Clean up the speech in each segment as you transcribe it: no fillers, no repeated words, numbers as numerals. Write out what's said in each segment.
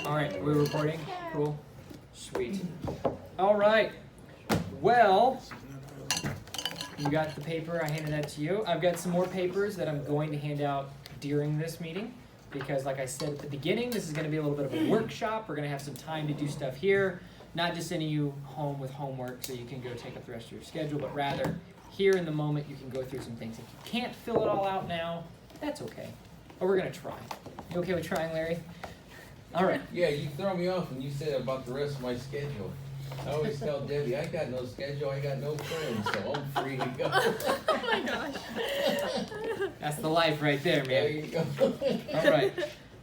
All right, are we recording? Cool. Sweet. All right. Well, you got the paper. I handed that to you. I've got some more papers that I'm going to hand out during this meeting because, like I said at the beginning, this is going to be a little bit of a workshop. We're going to have some time to do stuff here, not just sending you home with homework so you can go take up the rest of your schedule, but rather here in the moment you can go through some things. If you can't fill it all out now, that's okay. But we're going to try. You okay with trying, Larry? All right. Yeah, you throw me off when you said about the rest of my schedule. I always tell Debbie, I got no schedule, I got no friends, so I'm free to go. Oh my gosh. That's the life right there, man. There you go. All right.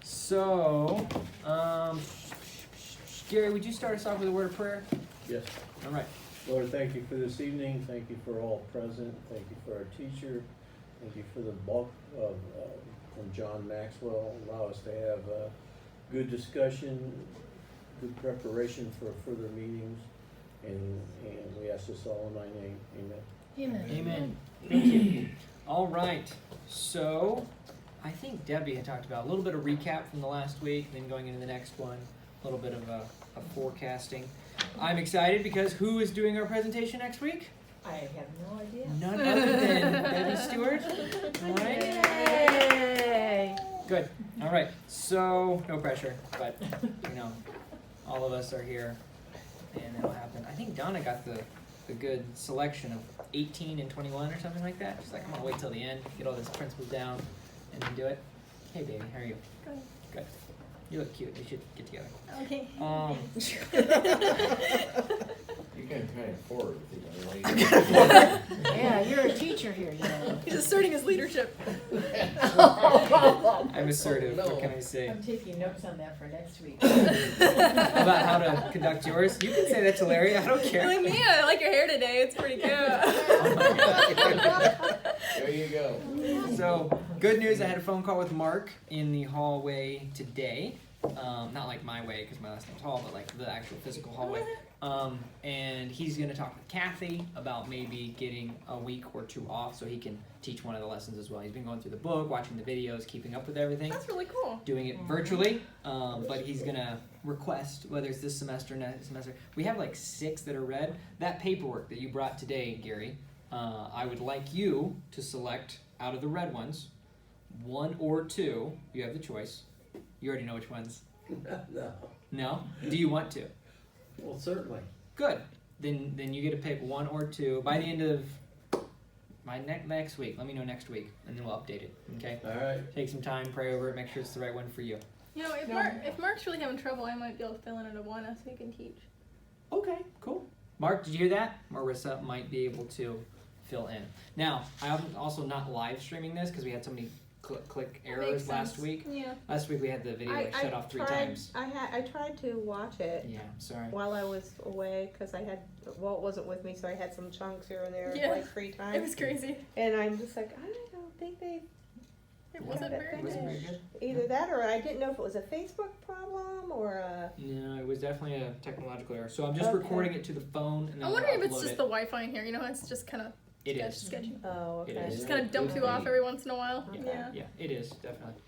So, Gary, would you start us off with a word of prayer? Yes. All right. Lord, thank you for this evening. Thank you for all present. Thank you for our teacher. Thank you for the bulk of from John Maxwell. Allow us to have a good discussion, good preparation for further meetings, and we ask this all in thy name. Amen. Amen. Amen. Thank you. All right. So, I think Debbie had talked about a little bit of recap from the last week, then going into the next one, a little bit of a forecasting. I'm excited because who is doing our presentation next week? I have no idea. None other than Debbie Stewart. All right. Yay! Good. All right. So, no pressure, but, all of us are here, and it'll happen. I think Donna got the good selection of 18 and 21 or something like that. She's like, I'm going to wait till the end, get all this principles down, and then do it. Hey, baby, how are you? Good. Good. You look cute. We should get together. Okay. You can kind of forward with it. Yeah, you're a teacher here, you know. He's asserting his leadership. I'm assertive. What can I say? I'm taking notes on that for next week. About how to conduct yours? You can say that to Larry. I don't care. Like me, I like your hair today. It's pretty good. There you go. So, good news, I had a phone call with Mark in the hallway today. Not like my way, because my last name's Hall, but like the actual physical hallway. And he's going to talk with Kathy about maybe getting a week or two off so he can teach one of the lessons as well. He's been going through the book, watching the videos, keeping up with everything. That's really cool. Doing it virtually, but he's going to request, whether it's this semester or next semester. We have like 6 that are read. That paperwork that you brought today, Gary, I would like you to select out of the red ones, 1 or 2. You have the choice. You already know which ones. No. No? Do you want to? Well, certainly. Good. Then you get to pick 1 or 2 by the end of next week. Let me know next week, and then we'll update it. Okay? All right. Take some time, pray over it, make sure it's the right one for you. You know, if Mark's really having trouble, I might be able to fill in at a 1 so he can teach. Okay, cool. Mark, did you hear that? Marissa might be able to fill in. Now, I'm also not live streaming this because we had so many click errors last week. Yeah. Last week we had the video shut off 3 times. I tried to watch it Yeah, sorry. while I was away because Walt wasn't with me, so I had some chunks here and there, Yeah. like free time. It was crazy. And I'm just like, I don't think they It wasn't Yeah, very It wasn't very good. good. either that or I didn't know if it was a Facebook problem or a. No, it was definitely a technological error. So I'm just Okay. recording it to the phone and then I'm wondering if I'll it's upload just it. the Wi-Fi in here. You know, it's just kind of It is. sketchy. Oh, It okay. is. Just kind of dumps you off every once in a while. Yeah. Yeah, it is, definitely.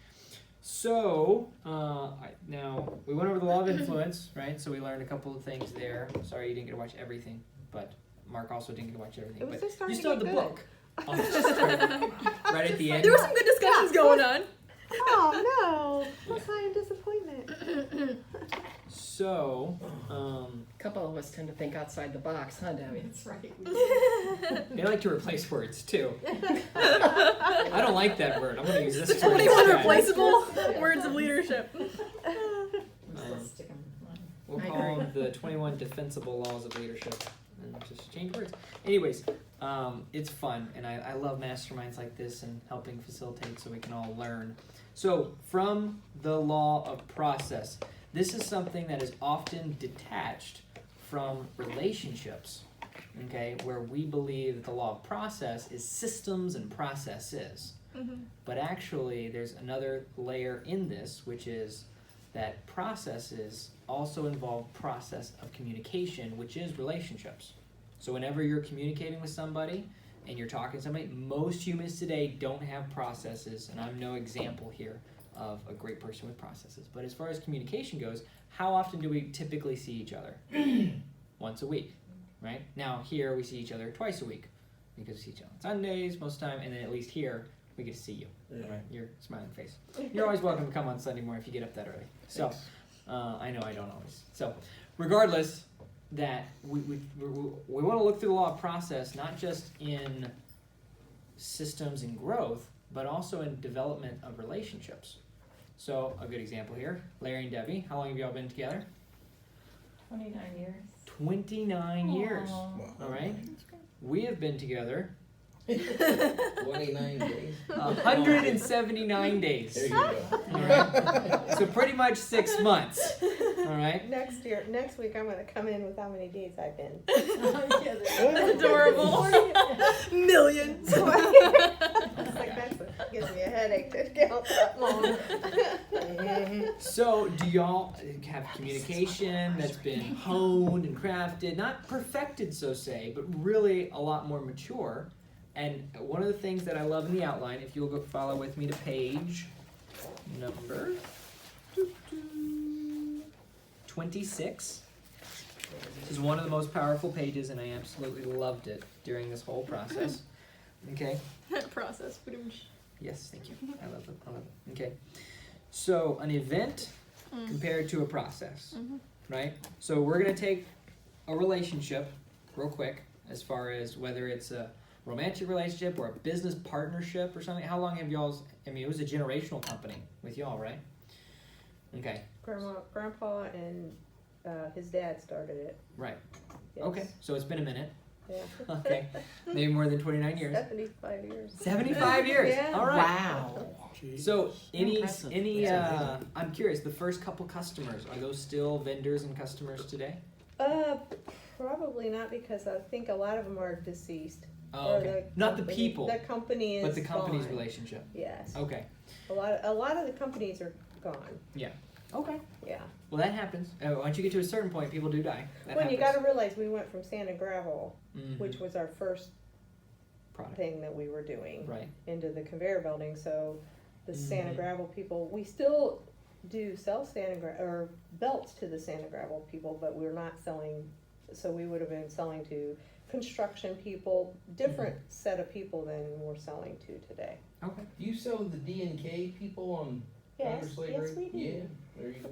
So, now, we went over the law of influence, right? So we learned a couple of things there. Sorry you didn't get to watch everything, but Mark also didn't get to watch everything. It was But just starting you still to have get the good. book. Just started right at the end. There were some good discussions going on. Oh no! What kind of disappointment? So, A couple of us tend to think outside the box, huh, Debbie? That's right. they like to replace words too. I don't like that word. I'm going to use this word 21 instead. replaceable words of leadership. We'll call them the 21 defensible laws of leadership and just change words. Anyways, it's fun, and I love masterminds like this and helping facilitate so we can all learn. So, from the law of process, this is something that is often detached from relationships, okay, where we believe that the law of process is systems and processes. Mm-hmm. But actually, there's another layer in this, which is that processes also involve process of communication, which is relationships. So whenever you're communicating with somebody and you're talking to somebody, most humans today don't have processes, and I'm no example here. of a great person with processes. But as far as communication goes, how often do we typically see each other? Once a week, right? Now here we see each other twice a week because we see each other on Sundays most of the time, and then at least here we get to see you. Yeah. Right? Your smiling face. You're always welcome to come on Sunday morning if you get up that early. So I know I don't always. So regardless, that we want to look through the law of process not just in systems and growth, but also in development of relationships. So a good example here, Larry and Debbie. How long have y'all been together? 29 years. 29 years. Aw. All right. We have been together 29 days. 179 days. There you go. All right. So pretty much 6 months. All right. Next week I'm gonna come in with how many days I've been. Adorable. Millions. It's like that gives me a headache to count that long. So do y'all have communication that's been honed and crafted, not perfected, so say, but really a lot more mature? And one of the things that I love in the outline, if you'll go follow with me to page number 26. This is one of the most powerful pages, and I absolutely loved it during this whole process. Okay. Process. Yes, thank you. I love it. Okay. So an event compared to a process, right? So we're gonna take a relationship real quick, as far as whether it's a romantic relationship or a business partnership or something. How long have y'all's? I mean, it was a generational company with y'all, right? Okay. Grandpa and his dad started it. Right. Yes. Okay. So it's been a minute. Yeah. Okay. Maybe more than 29 years. 75 years. 75 years. Yeah. All right. Wow. So Impressive. I'm curious, the first couple customers, are those still vendors and customers today? Probably not, because I think a lot of them are deceased. Oh, okay. Not the people, The company is but the company's gone. relationship. Yes. Okay. A lot of the companies are gone. Okay. Yeah. Well, that happens. Once you get to a certain point, people do die. That Well, you happens. got to realize we went from sand and gravel, Mhm. which was our first Product. thing that we were doing, Right. into the conveyor building. So the sand Mhm. and gravel people, we still do sell sand and or belts to the sand and gravel people, but we're not selling. So we would have been selling to construction people, different set of people than we're selling to today. Okay. Do you sell to the D&K people on Yes, Congress Lake yes, Road? we do. Yeah, there you go.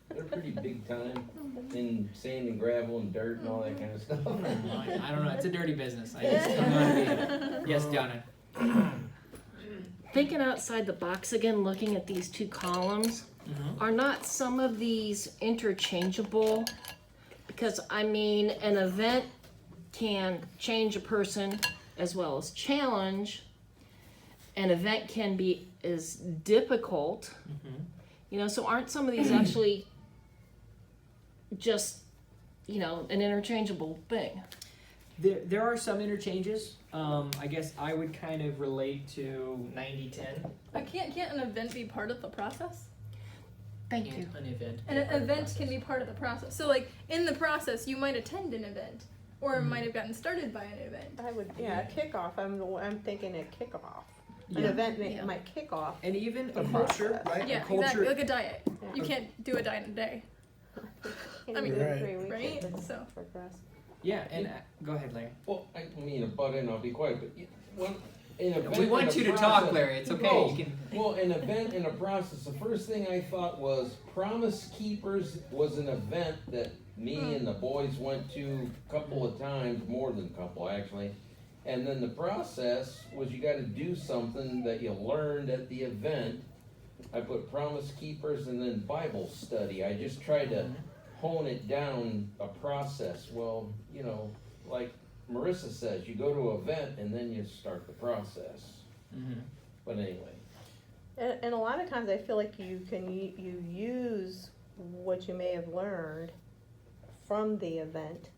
They're pretty big time in sand and gravel and dirt and all that kind of stuff. I don't know. It's a dirty business. I just don't know how to be in it. Yes, Donna. Thinking outside the box again, looking at these two columns, are not some of these interchangeable? Because I mean, an event can change a person as well as challenge. An event can be as difficult, you know, so aren't some of these actually just, you know, an interchangeable thing? There are some interchanges. I guess I would kind of relate to 90-10. Can't an event be part of the process? Thank you. An event. An event can be part of the process. So, like, in the process, you might attend an event, or might have gotten started by an event. I would, a kickoff. I'm thinking a kickoff. An Yeah. event might kick off. And even The a culture, process. right? Yeah, a culture. exactly. Like a diet. Yeah. You can't do a diet in a day. Can I mean, do it right. 3 weeks right? if it's So- progress. Yeah, and go ahead, Larry. Well, I mean to butt in, I'll be quiet, but in an event We want and a you to process- talk, Larry. It's okay. No. You can. Well, an event and a process, the first thing I thought was Promise Keepers was an event that me and the boys went to a couple of times, more than a couple actually. And then the process was you gotta do something that you learned at the event. I put Promise Keepers and then Bible study. I just tried to hone it down, a process. Well, you know, like Marissa says, you go to an event and then you start the process. But anyway. And a lot of times I feel like you use what you may have learned from the event,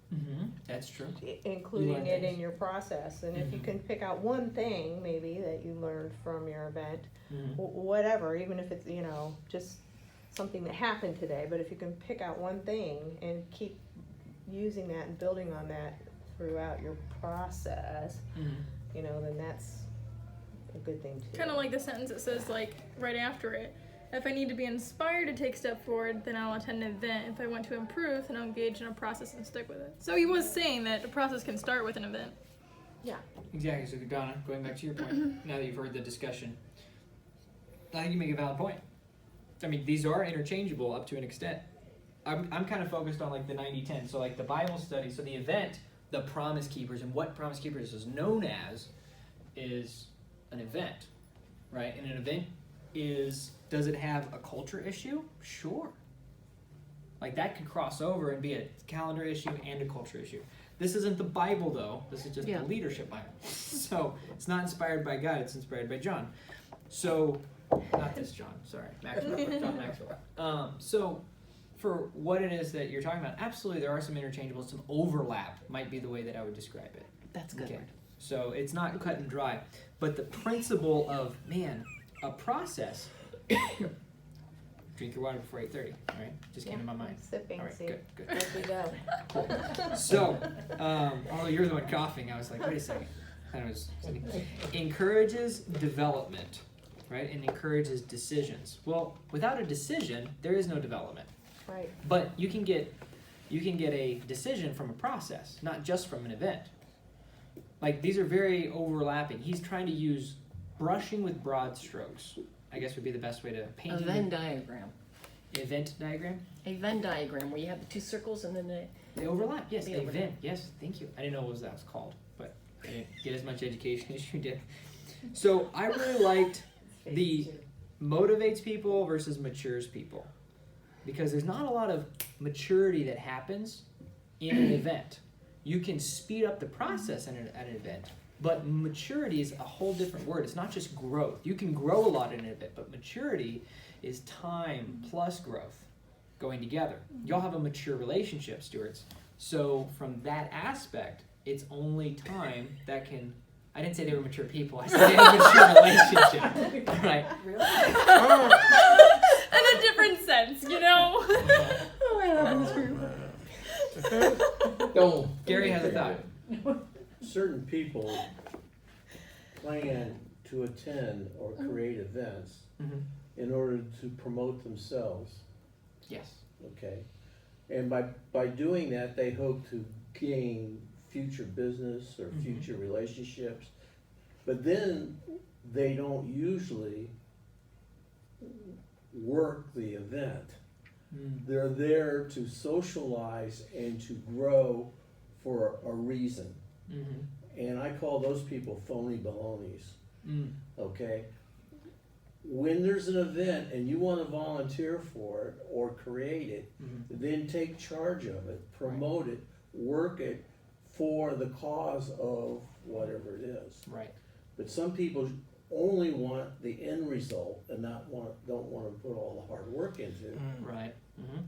That's true. including learn it things. in your process. And if you Mhm. can pick out one thing maybe that you learned from your event, Mhm. whatever, even if it's, you know, just something that happened today, but if you can pick out one thing and keep using that and building on that throughout your process, you know, then that's a good thing too. Kind of like the sentence that says, like, right after it, If I need to be inspired to take a step forward, then I'll attend an event. If I want to improve, then I'll engage in a process and stick with it. So he was saying that the process can start with an event. Exactly. So Donna, going back to your point, now that you've heard the discussion, I think you make a valid point. I mean, these are interchangeable up to an extent. I'm kind of focused on like the 90-10. So like the Bible study, so the event, the Promise Keepers, and what Promise Keepers is known as is an event, right? And an event does it have a culture issue? Sure. Like that could cross over and be a calendar issue and a culture issue. This isn't the Bible though. This is just the leadership Bible. So it's not inspired by God. It's inspired by John. So, not this John. Sorry, Maxwell. John Maxwell. So, for what it is that you're talking about, absolutely there are some interchangeables, some overlap might be the way that I would describe it. That's good. Okay. So it's not cut and dry, but the principle of a process. Drink your water before 8:30. All right, just came to my mind. Sipping, All right, see. good. There we go. So, although you're the one coughing, I was like, wait a second. Encourages development, right? And encourages decisions. Well, without a decision, there is no development. Right. But you can get a decision from a process, not just from an event. Like these are very overlapping. He's trying to use brushing with broad strokes, I guess would be the best way to paint A Venn diagram. Event diagram? A Venn diagram where you have the two circles and then They overlap, yes, They a overlap. Venn. Yes, thank you. I didn't know what that was called, but I didn't get as much education as you did. So I really liked the motivates people versus matures people. Because there's not a lot of maturity that happens in an event. You can speed up the process at an event, but maturity is a whole different word. It's not just growth. You can grow a lot in an event, but maturity is time plus growth going together. Y'all have a mature relationship, stewards. So from that aspect, it's only time that can... I didn't say they were mature people. I said they had a mature relationship. All right. In a different sense, you know? Don't. Gary has a thought. Certain people plan to attend or create events Mm-hmm. in order to promote themselves, Yes. okay? And by doing that, they hope to gain future business or Mhm. future relationships. But then they don't usually work the event. They're there to socialize and to grow for a reason. Mm-hmm. And I call those people phony balonies, Mm. okay? When there's an event and you wanna volunteer for it or create it, Mm-hmm. then take charge of it, promote it, work it for the cause of whatever it is. Right. But some people only want the end result and don't wanna put all the hard work into it. Right. Mm-hmm.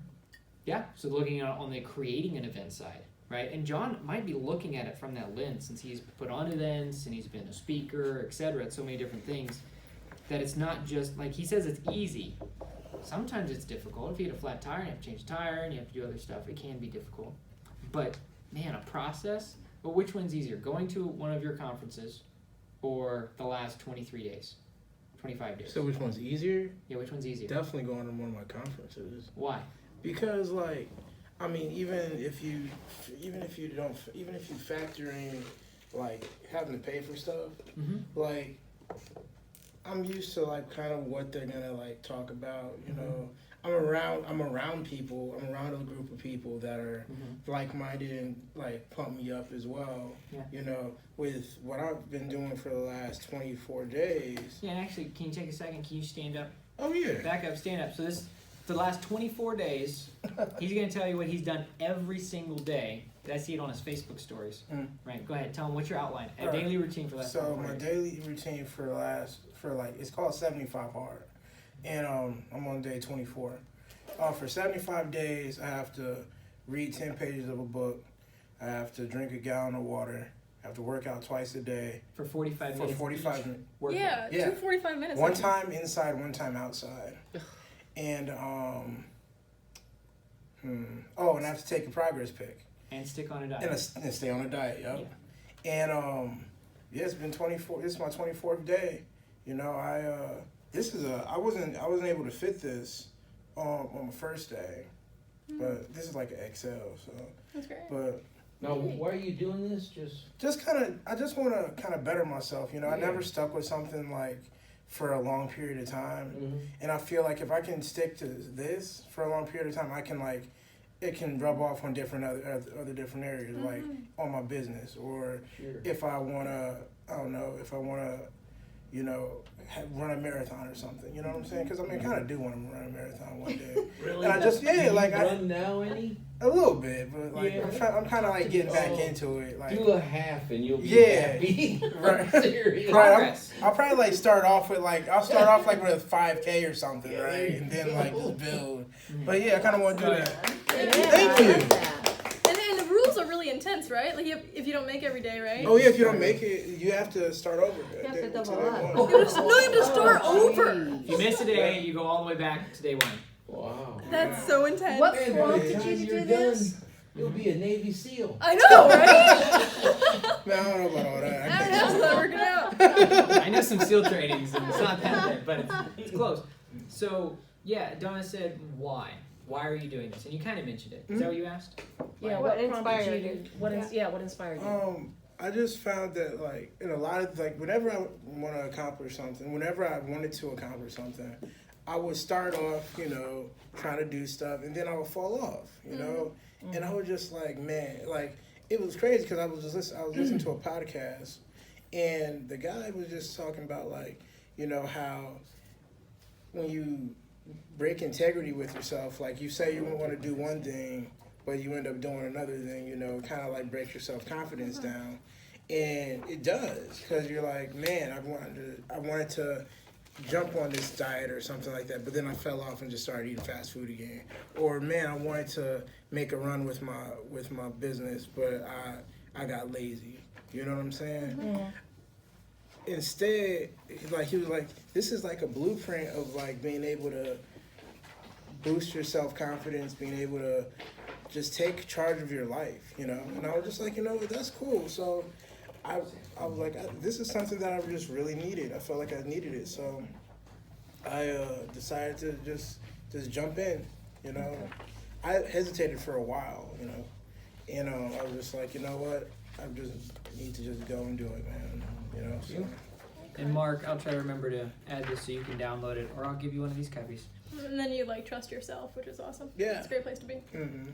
Yeah. So looking at on the creating an event side, right? And John might be looking at it from that lens since he's put on events and he's been a speaker, etc. At so many different things. That it's not just like he says it's easy. Sometimes it's difficult. If you get a flat tire and you have to change the tire and you have to do other stuff, it can be difficult. But man, a process. But which one's easier? Going to one of your conferences or the last 23 days? 25 days. So which one's easier? Yeah, which one's easier? Definitely going to one of my conferences. Why? Because like, I mean, even if you factor in like having to pay for stuff, Mm-hmm. like I'm used to like kind of what they're gonna like talk about, you know. I'm around people, I'm around a group of people that are Mm-hmm. like-minded and like pump me up as well. Yeah. You know, with what I've been doing for the last 24 days. Yeah, and actually, can you take a second? Can you stand up? Oh yeah. Back up, stand up. So for the last 24 days, he's going to tell you what he's done every single day. I see it on his Facebook stories. Right, go ahead. Tell him what's your outline. A Alright. daily routine for the last So 24 my days. daily routine it's called 75 hard, and I'm on day 24. For 75 days, I have to read 10 pages of a book. I have to drink a gallon of water. I have to work out twice a day For 45 for minutes. 45 minutes. Workout. Yeah. 2 45 minutes. One time inside, one time outside. And and I have to take a progress pic And stick on a diet. and stay on a diet. Yep. And yeah, it's been 24. This is my 24th day. You know, I wasn't able to fit this on the first day, but this is like an XL. So, That's great. but Now, why are you doing this? I just want to kind of better myself. You know, I Yeah. never stuck with something like for a long period of time, Mm-hmm. and I feel like if I can stick to this for a long period of time, I can it can rub off on different other different areas, like on my business, or Sure. if I wanna, you know, run a marathon or something. You know what I'm saying? Because I mean, I kind of do want to run a marathon one day. Really? And I just Do you like run now any? a little bit, but like Yeah. I'm kind of like getting back into it. Like Do a half and you'll be Yeah. happy. Right. I'm serious. Right, Progress. I'll probably like start off with I'll start off like with a 5K or something, right, and then like just build. But yeah, I kind of want to do that. Yeah, Thank I you. love that. And the rules are really intense, right? Like if you don't make every day, right? Oh yeah, if you don't make it, you have to start over. You have to double day up. one. You have to start over. If you miss a day, you go all the way back to day one. Wow. That's so intense. What And by the prompted time you to you're do this? done, you'll be a Navy SEAL. I know, right? Man, I don't know about all that. I can't How's that working out? I know some SEAL trainings, and it's not that bad, but it's close. So, yeah, Donna said, why? Why are you doing this? And you kind of mentioned it. Is that what you asked? Yeah, What what prompted inspired you? you? What inspired you? I just found that like in a lot of whenever I want to accomplish something, whenever I wanted to accomplish something, I would start off, you know, trying to do stuff, and then I would fall off, you know, and I was just like, man, like it was crazy because I was listening to a podcast, and the guy was just talking about like, you know, how when you break integrity with yourself, like you say you want to do one thing, but you end up doing another thing, you know, kind of like breaks your self-confidence down. And it does, because you're like, man, I wanted to jump on this diet or something like that, but then I fell off and just started eating fast food again. Or man, I wanted to make a run with my business, but I got lazy. You know what I'm saying? Instead, like he was like, this is like a blueprint of like being able to boost your self-confidence, being able to just take charge of your life, you know? And I was just like, you know, that's cool. So I was like, this is something that I just really needed. I felt like I needed it. So I decided to just jump in, you know? I hesitated for a while, you know? And I was just like, you know what? I just need to just go and do it, man. You know? So. And Mark, I'll try to remember to add this so you can download it, or I'll give you one of these copies. And then you like trust yourself, which is awesome. Yeah. It's a great place to be. Mm-hmm.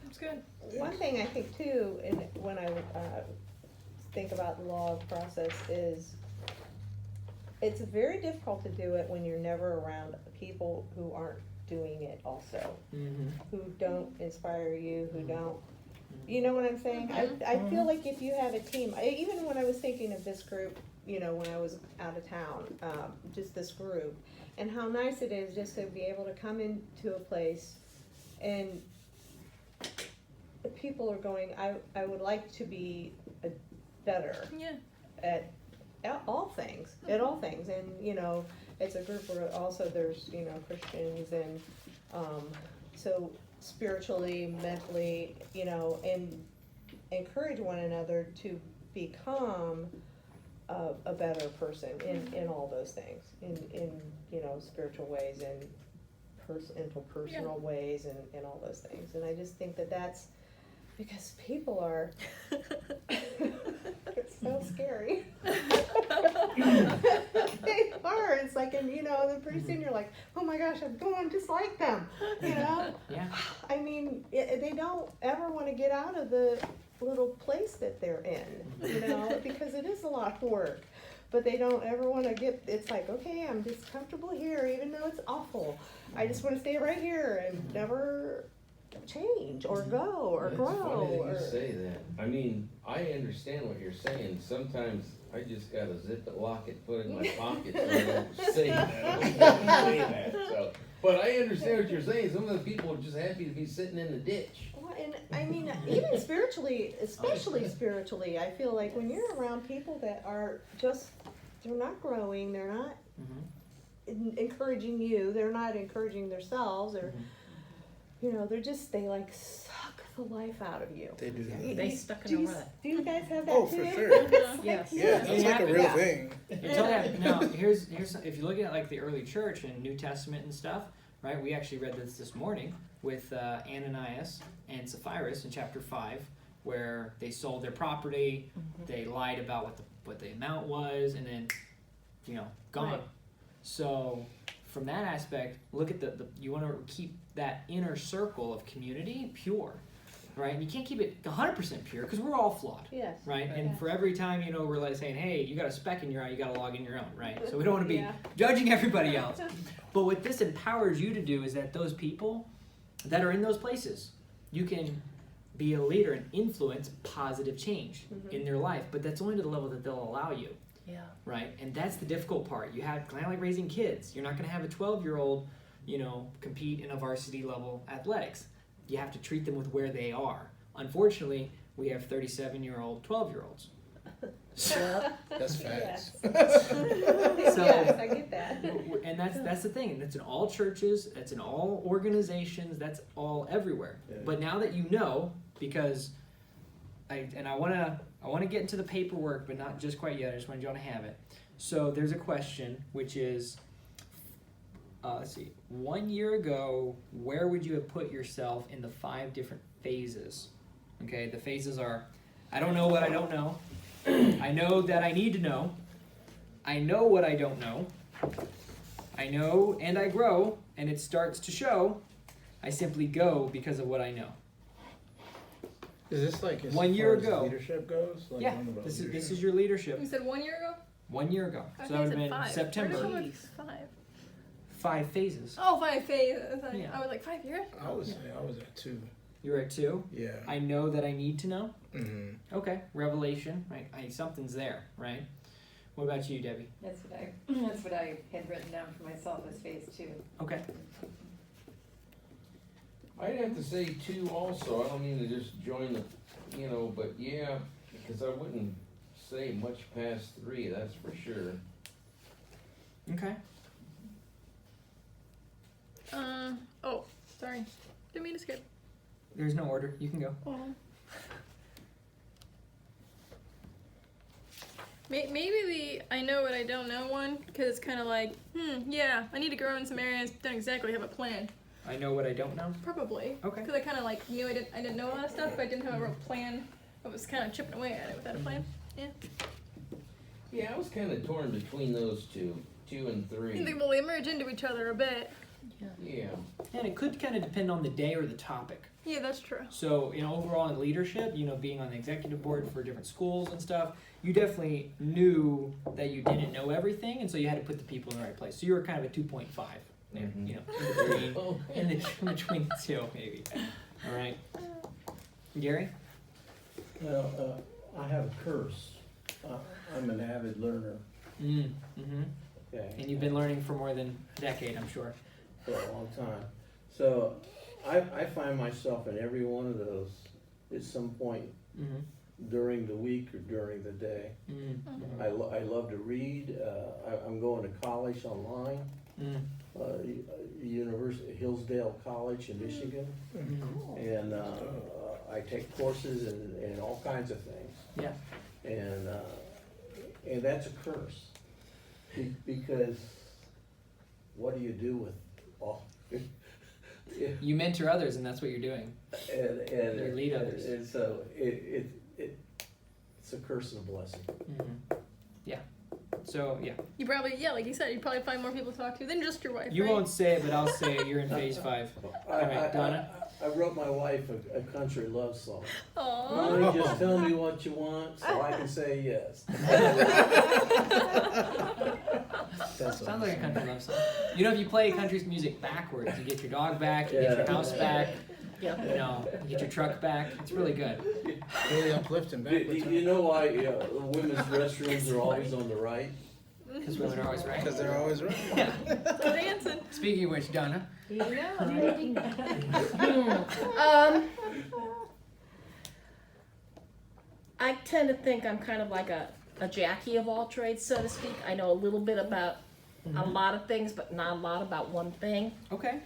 It's good. One thing I think too, and when I think about the law of process, is it's very difficult to do it when you're never around people who aren't doing it also, who don't inspire you, who don't, you know what I'm saying? I feel like if you have a team, even when I was thinking of this group, you know, when I was out of town, just this group, and how nice it is just to be able to come into a place and people are going, I would like to be better Yeah. at all things, and you know, it's a group where also there's, you know, Christians and so spiritually, mentally, you know, and encourage one another to become a better person in all those things, in you know, spiritual ways and interpersonal ways and all those things. And I just think that's because people are it's so scary. They are. It's like, and you know, then pretty soon you're like, oh my gosh, I'm going just like them. You know? Yeah. I mean, they don't ever want to get out of the little place that they're in, you know, because it is a lot of work. But they don't ever want to get, it's like, okay, I'm just comfortable here, even though it's awful. I just want to stay right here and never change or go or It's grow. funny that you say that. I mean, I understand what you're saying. Sometimes I just gotta zip it, lock it, put it in my pocket so I don't say that. I don't want to say that. So, but I understand what you're saying. Some of the people are just happy to be sitting in the ditch. Well, and I mean, even spiritually, especially spiritually, I feel like when you're around people that are just, they're not growing, they're not encouraging you, they're not encouraging themselves, or, you know, they like suck the life out of you. They do that. They stuck Do in a you, rut. do you guys have that Oh, too? for sure. Yes. Yeah, that's like a real Yeah. thing. Until that, now here's if you look at like the early church and New Testament and stuff, right? We actually read this morning with Ananias and Sapphira in chapter 5, where they sold their property, they lied about what the amount was, and then gone. Right. So from that aspect, look at the you want to keep that inner circle of community pure, right? And you can't keep it 100% pure because we're all flawed. Yes. Right, and Yeah. for every time we're like saying, "Hey, you got a speck in your eye, you got to log in your own," right? So we don't want to be Yeah. judging everybody else. But what this empowers you to do is that those people that are in those places, you can be a leader and influence positive change in their life. But that's only to the level that they'll allow you, Yeah. right? And that's the difficult part. You have kind of like raising kids. You're not going to have a 12-year-old, compete in a varsity level athletics. You have to treat them with where they are. Unfortunately, we have 37-year-old 12-year-olds. That's facts. Yes, I get that. And that's the thing. And that's in all churches. That's in all organizations. That's all everywhere. Yeah. But now that you know, because I want to get into the paperwork, but not just quite yet. I just want you all to have it. So there's a question, which is, let's see, 1 year ago, where would you have put yourself in the 5 different phases? Okay, the phases are, I don't know what I don't know. I know that I need to know. I know what I don't know. I know and I grow, and it starts to show. I simply go because of what I know. Is this like as 1 year far as ago. leadership goes? Like Yeah, one about this leadership? is your leadership. You said 1 year ago? 1 year ago. I So that would think have I been said 5. Where did I September. come with 5? 5 phases. Oh, 5 phases. Yeah. I was like 5 years. I was at 2. You were at 2. Yeah. I know that I need to know. Mm-hmm. Okay, revelation. Right, something's there. Right. What about you, Debbie? That's what I had written down for myself as phase 2. Okay. I'd have to say 2 also. I don't mean to just join the, but yeah, because I wouldn't say much past 3, that's for sure. Okay. Oh, sorry. Didn't mean to skip. There's no order. You can go. Oh. Maybe the I know what I don't know one, because it's kind of like, yeah, I need to grow in some areas, don't exactly have a plan. I know what I don't know. Probably. Okay. Because I kind of like knew I didn't know a lot of stuff, but I didn't have a real plan. I was kind of chipping away at it without a plan. Yeah. Yeah, I was kind of torn between those 2 and 3. Well, they merge into each other a bit. Yeah. And it could kind of depend on the day or the topic. Yeah, that's true. So, overall in leadership, being on the executive board for different schools and stuff, you definitely knew that you didn't know everything, and so you had to put the people in the right place. So you were kind of a 2.5 there, Mhm. in between the 2, maybe. All right. Gary? Well, I have a curse. I'm an avid learner. Mm-hmm. Okay. And you've been learning for more than a decade, I'm sure. For a long time. So I find myself in every one of those at some point Mm-hmm. during the week or during the day. Mm-hmm. I love to read. I'm going to college online. University Hillsdale College in Michigan, and I take courses in all kinds of things. Yeah. And that's a curse because what do you do with all? You mentor others, and that's what you're doing. And You lead others. And so it's a curse and a blessing. Mm-hmm. Yeah. So, yeah. You probably, like you said, you probably find more people to talk to than just your wife. You right? won't say it, but I'll say it. You're in phase 5. All right, Donna? I wrote my wife a country love song. Aww. Mommy, just tell me what you want so I can say yes. Sounds like a country love song. If you play country music backwards, you get your dog back, you get your house back, you get your truck back. It's really good. Really uplifting backwards. You know why women's restrooms are always on the right? Because women are always right. Because they're always right. Yeah. So dancing. Speaking of which, Donna. I tend to think I'm kind of like a Jackie of all trades, so to speak. I know a little bit about a lot of things, but not a lot about one thing. Okay.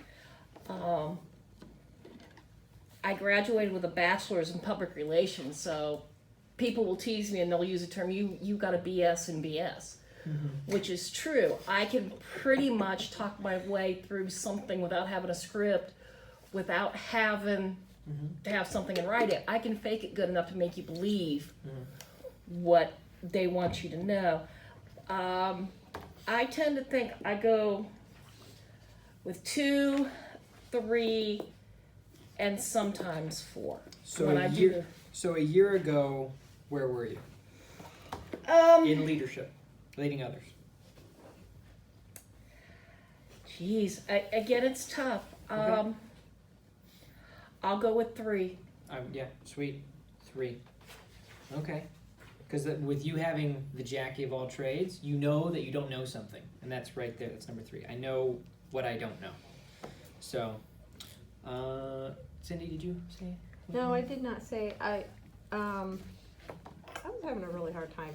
I I graduated with a bachelor's in public relations, so people will tease me and they'll use the term, you got a BS in BS, which is true. I can pretty much talk my way through something without having a script, without having to have something and write it. I can fake it good enough to make you believe what they want you to know. I tend to think I go with 2, 3, and sometimes 4. So when a I year, so a year ago, where were you in leadership, leading others? Geez, again, it's tough. Okay. I'll go with 3. Yeah, sweet, 3. Okay, because with you having the Jackie of all trades, you know that you don't know something, and that's right there. That's number 3. I know what I don't know. So, Cindy, did you say? No, I did not say, I was having a really hard time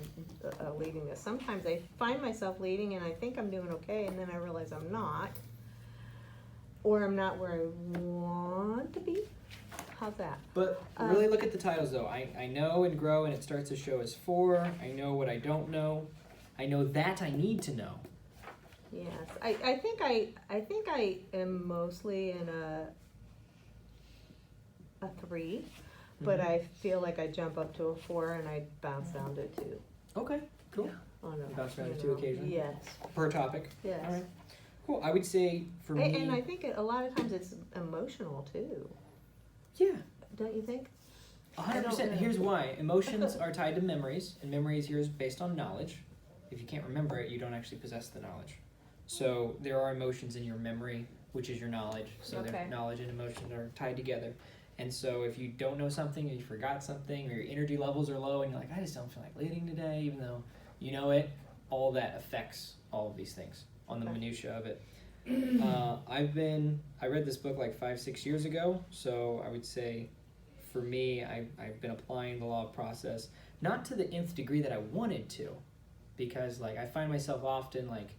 leading this. Sometimes I find myself leading and I think I'm doing okay, and then I realize I'm not. Or I'm not where I want to be. How's that? But really look at the titles though. I know and grow, and it starts to show as 4. I know what I don't know. I know that I need to know. Yes, I think I am mostly in a 3, but I feel like I jump up to a 4 and I bounce down to 2. Okay, cool. On a, Bounce around to you 2 know, occasionally? Yes. Per topic? Yes. All right. Cool. I would say for me... And I think a lot of times it's emotional too. Yeah. Don't you think? 100%. Here's why. Emotions are tied to memories, and memories here is based on knowledge. If you can't remember it, you don't actually possess the knowledge. So there are emotions in your memory, which is your knowledge. So their knowledge and emotions are tied together. And so if you don't know something, or you forgot something, or your energy levels are low, and you're like, I just don't feel like leading today, even though you know it, all that affects all of these things on the minutia of it. I read this book like 5-6 years ago, so I would say for me, I've been applying the law of process, not to the nth degree that I wanted to, because like I find myself often like,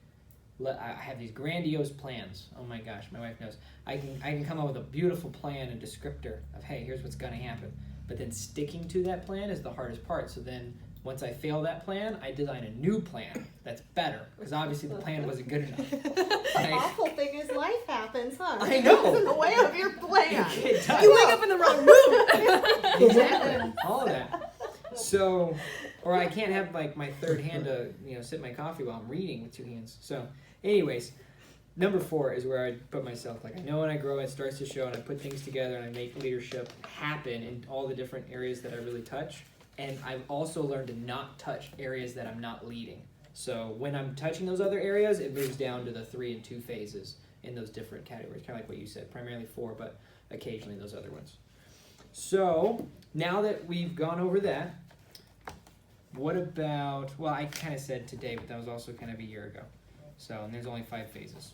I have these grandiose plans. Oh my gosh, my wife knows. I can come up with a beautiful plan and descriptor of, hey, here's what's gonna happen. But then sticking to that plan is the hardest part. So then once I fail that plan, I design a new plan that's better, because obviously the plan wasn't good enough. The awful thing is life happens, huh? I know. It's in the way of your plan. It does. You wake up in the wrong mood. Exactly. All of that. So, or I can't have like my third hand to sip my coffee while I'm reading with 2 hands. So, anyways, number 4 is where I put myself. Like I know when I grow, it starts to show, and I put things together, and I make leadership happen in all the different areas that I really touch. And I've also learned to not touch areas that I'm not leading. So when I'm touching those other areas, it moves down to the 3 and 2 phases in those different categories. Kind of like what you said, primarily 4, but occasionally those other ones. So now that we've gone over that, what about, well, I kind of said today, but that was also kind of a year ago. So, and there's only 5 phases.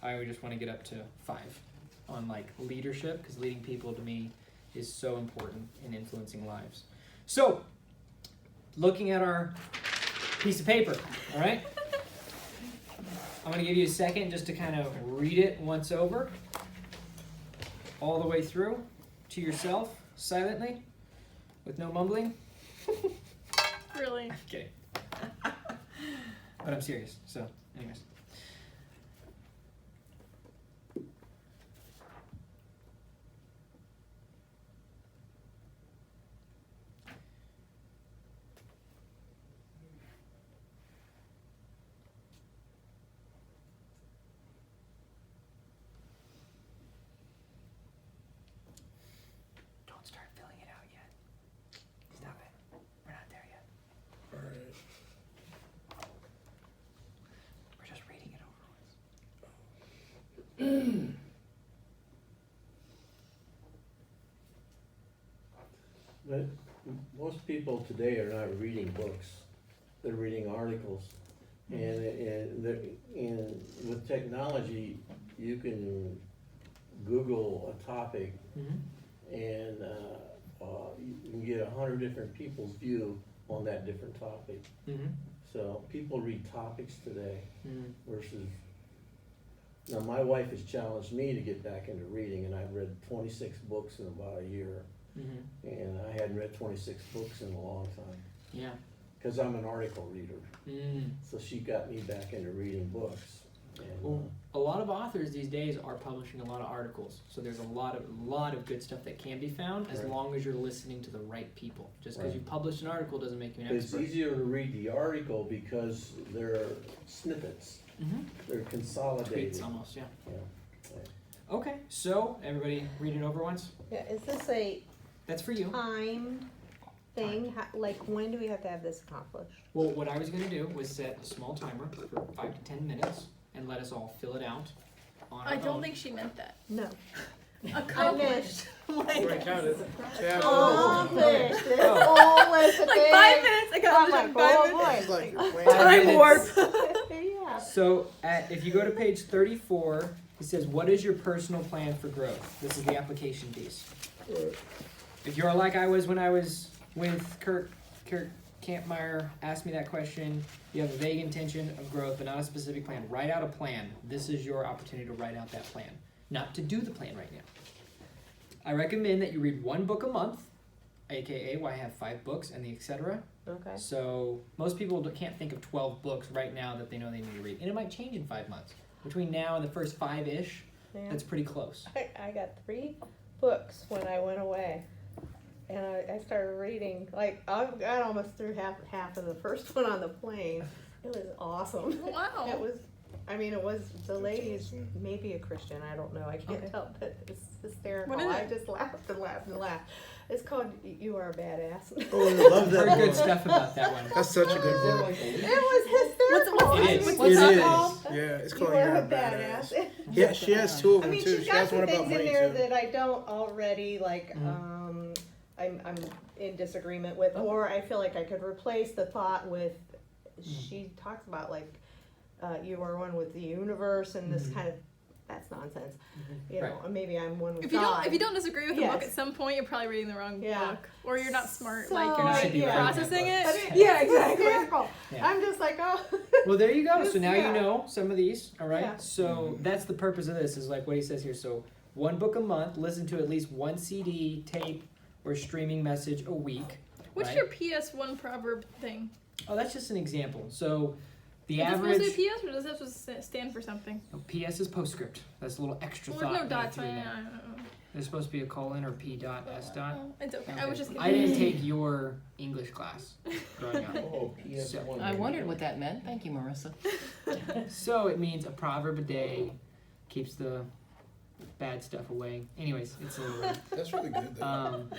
I would just want to get up to 5 on like leadership, because leading people to me is so important in influencing lives. So, looking at our piece of paper, all right? I'm going to give you a second just to kind of read it once over, all the way through to yourself, silently, with no mumbling. Really? I'm kidding. But I'm serious, so anyways. Don't start filling it out yet. Stop it. We're not there yet. Alright. We're just reading it over once. But most people today are not reading books, they're reading articles. And with technology, you can Google a topic and you can get 100 different people's view on that different topic. So people read topics today versus Now, my wife has challenged me to get back into reading, and I've read 26 books in about a year. Mm-hmm. And I hadn't read 26 books in a long time, Yeah. because I'm an article reader. Mm. So she got me back into reading books. And, Well, a lot of authors these days are publishing a lot of articles, so there's a lot of good stuff that can be found as Right. long as you're listening to the right people. Just because Right. you published an article doesn't make you an it's expert. easier to read the article because they're snippets, Mm-hmm. they're consolidated. Tweets almost, yeah. Yeah. Okay, so everybody read it over once. Yeah, is this a That's for you. timed thing? Like, when do we have to have this accomplished? Well, what I was going to do was set a small timer for 5 to 10 minutes and let us all fill it out on our I don't own. think she meant that. No. Accomplished. Already counted. Yeah. Accomplished. It's Oh. always a Like thing. 5 minutes. I'm Accomplished like, in 5 oh minutes. It's like you're playing. 5 Time warp. yeah. So if you go to page 34, it says, what is your personal plan for growth? This is the application piece. If you're like I was when I was with Kurt Kampmeyer asked me that question, you have a vague intention of growth but not a specific plan. Write out a plan. This is your opportunity to write out that plan. Not to do the plan right now. I recommend that you read 1 book a month, aka why I have 5 books and the etc. Okay. So most people can't think of 12 books right now that they know they need to read. And it might change in 5 months. Between now and the first 5-ish, Yeah. that's pretty close. I got 3 books when I went away. And I started reading, like, I got almost through half of the first one on the plane. It was awesome. Wow. It was, the lady's maybe a Christian, I don't know, I can't tell, but it's hysterical. What is I it? just laughed and laughed and laughed. It's called You Are a Badass. Oh, I love I've that heard good book. stuff about that one. That's such a good Is there book. like a It leadership? was hysterical. It is. I mean, What's It that is. called? Yeah, it's You called Are You're a a Badass. Badass. Yeah, she has 2 of I them mean, too. she's She got has one some about things in money there too. that I don't already like. Mhm. I'm in disagreement with, or I feel like I could replace the thought with. She talks about like, you are one with the universe and this Mhm. kind of. That's nonsense, Mhm. you know. Right. Or maybe I'm one with If you God. don't disagree with a book Yes. at some point, you're probably reading the wrong Yeah. book, or you're not smart. So, like you're You not should be writing that processing book. it. I mean, Yeah, it's exactly. hysterical. Yeah. I'm just like, oh. Well, there you go. So Just- now yeah. you know some of these, all right? Yeah. So that's the purpose of this, is like what he says here. So 1 book a month, listen to at least 1 CD, tape, or streaming message a week. What's right? your PS1 proverb thing? Oh, that's just an example. So the Is it average... supposed to be PS, or does that supposed to stand for something? No, PS is postscript. That's a little extra Well, thought. there's no that I dots. threw I in don't there. know. There's supposed to be a colon or P dot, S dot. Oh, it's okay. Okay. I was just. I didn't take your English class growing up. Oh, PS1. I wondered what that meant. Thank you, Marissa. So it means a proverb a day keeps the bad stuff away. Anyways, it's a little... That's really good though. Um,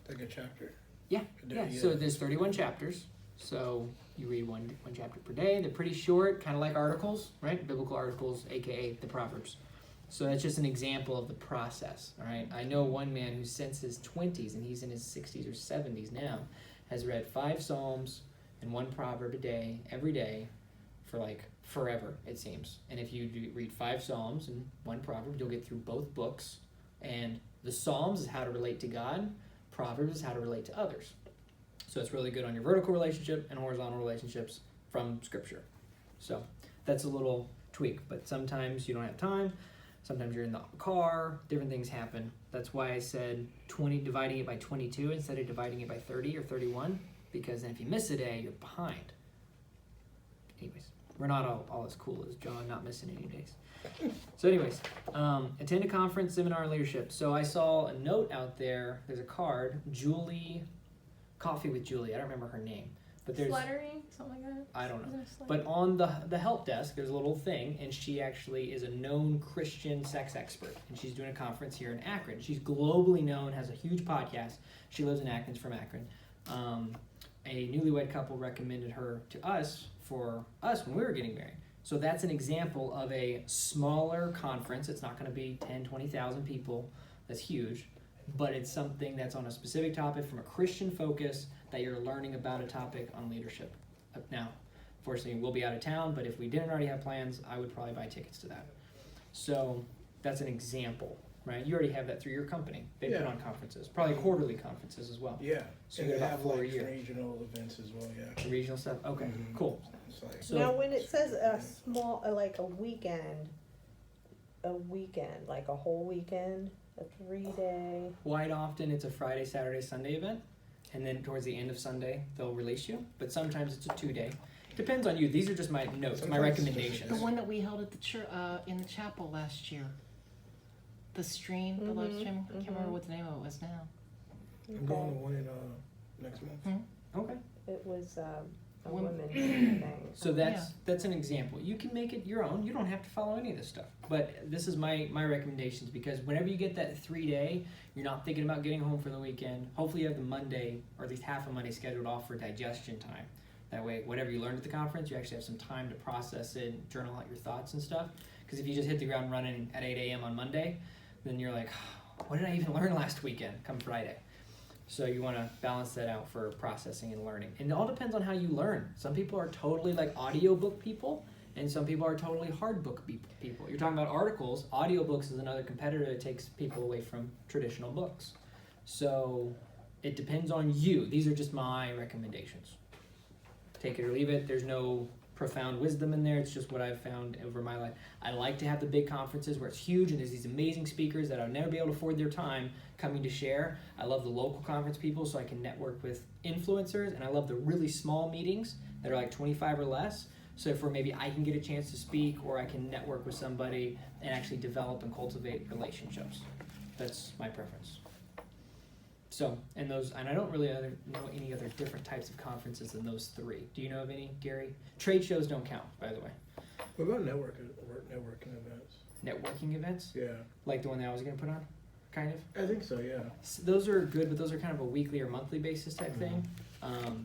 Like a chapter. yeah, A day, yeah. So there's 31 chapters. So you read one chapter per day. They're pretty short, kind of like articles, right? Biblical articles, aka the Proverbs. So that's just an example of the process, all right? I know one man who's since his 20s, and he's in his 60s or 70s now, has read 5 Psalms and 1 proverb a day, every day, for like forever, it seems. And if you do read 5 Psalms and 1 proverb, you'll get through both books. And the Psalms is how to relate to God. Proverbs is how to relate to others. So it's really good on your vertical relationship and horizontal relationships from Scripture. So that's a little tweak, but sometimes you don't have time. Sometimes you're in the car, different things happen. That's why I said dividing it by 22 instead of dividing it by 30 or 31, because then if you miss a day, you're behind. Anyways, we're not all as cool as John, not missing any days. So anyways, attend a conference, seminar, and leadership. So I saw a note out there, there's a card, Coffee with Julie, I don't remember her name. But there's, Flattery, something like that. I don't know. Isn't it slut- But on the help desk, there's a little thing, and she actually is a known Christian sex expert, and she's doing a conference here in Akron. She's globally known, has a huge podcast. She lives in Akron, from Akron. A newlywed couple recommended her to us for us when we were getting married. So that's an example of a smaller conference. It's not going to be 10, 20,000 people. That's huge. But it's something that's on a specific topic from a Christian focus that you're learning about a topic on leadership. Now, fortunately, we'll be out of town, but if we didn't already have plans, I would probably buy tickets to that. So that's an example, right? You already have that through your company. They put Yeah. on conferences, probably quarterly conferences as well. Yeah. So And you they get about have 4 a like year. regional events as well, yeah. The regional stuff? Okay, Mhm. cool. It's like, So, Now, when it says a small, like a weekend, a weekend, like a whole weekend, a 3-day. Quite often it's a Friday, Saturday, Sunday event, and then towards the end of Sunday they'll release you. But sometimes it's a 2-day. Depends on you. These are just my notes, my recommendations. The one that we held at the church, in the chapel last year. The stream, the live stream. I can't remember what the name of it was now. I'm going to one in next month. Okay. It was a Women- women's thing. So that's an example. You can make it your own. You don't have to follow any of this stuff. But this is my recommendations, because whenever you get that 3-day, you're not thinking about getting home for the weekend. Hopefully you have the Monday, or at least half a Monday scheduled off for digestion time. That way, whatever you learned at the conference, you actually have some time to process it and journal out your thoughts and stuff. Because if you just hit the ground running at 8 a.m. on Monday, then you're like, what did I even learn last weekend come Friday? So you want to balance that out for processing and learning. And it all depends on how you learn. Some people are totally like audiobook people, and some people are totally hard book people. You're talking about articles. Audiobooks is another competitor that takes people away from traditional books. So it depends on you. These are just my recommendations. Take it or leave it. There's no profound wisdom in there. It's just what I've found over my life. I like to have the big conferences where it's huge and there's these amazing speakers that I'll never be able to afford their time coming to share. I love the local conference people so I can network with influencers, and I love the really small meetings that are like 25 or less. So for maybe I can get a chance to speak, or I can network with somebody and actually develop and cultivate relationships. That's my preference. So, and I don't really know any other different types of conferences than those 3. Do you know of any, Gary? Trade shows don't count, by the way. What about networking events? Networking events? Yeah, Like the one that I was going to put on? Kind of? I think so. Yeah. Those are good, but those are kind of a weekly or monthly basis type thing.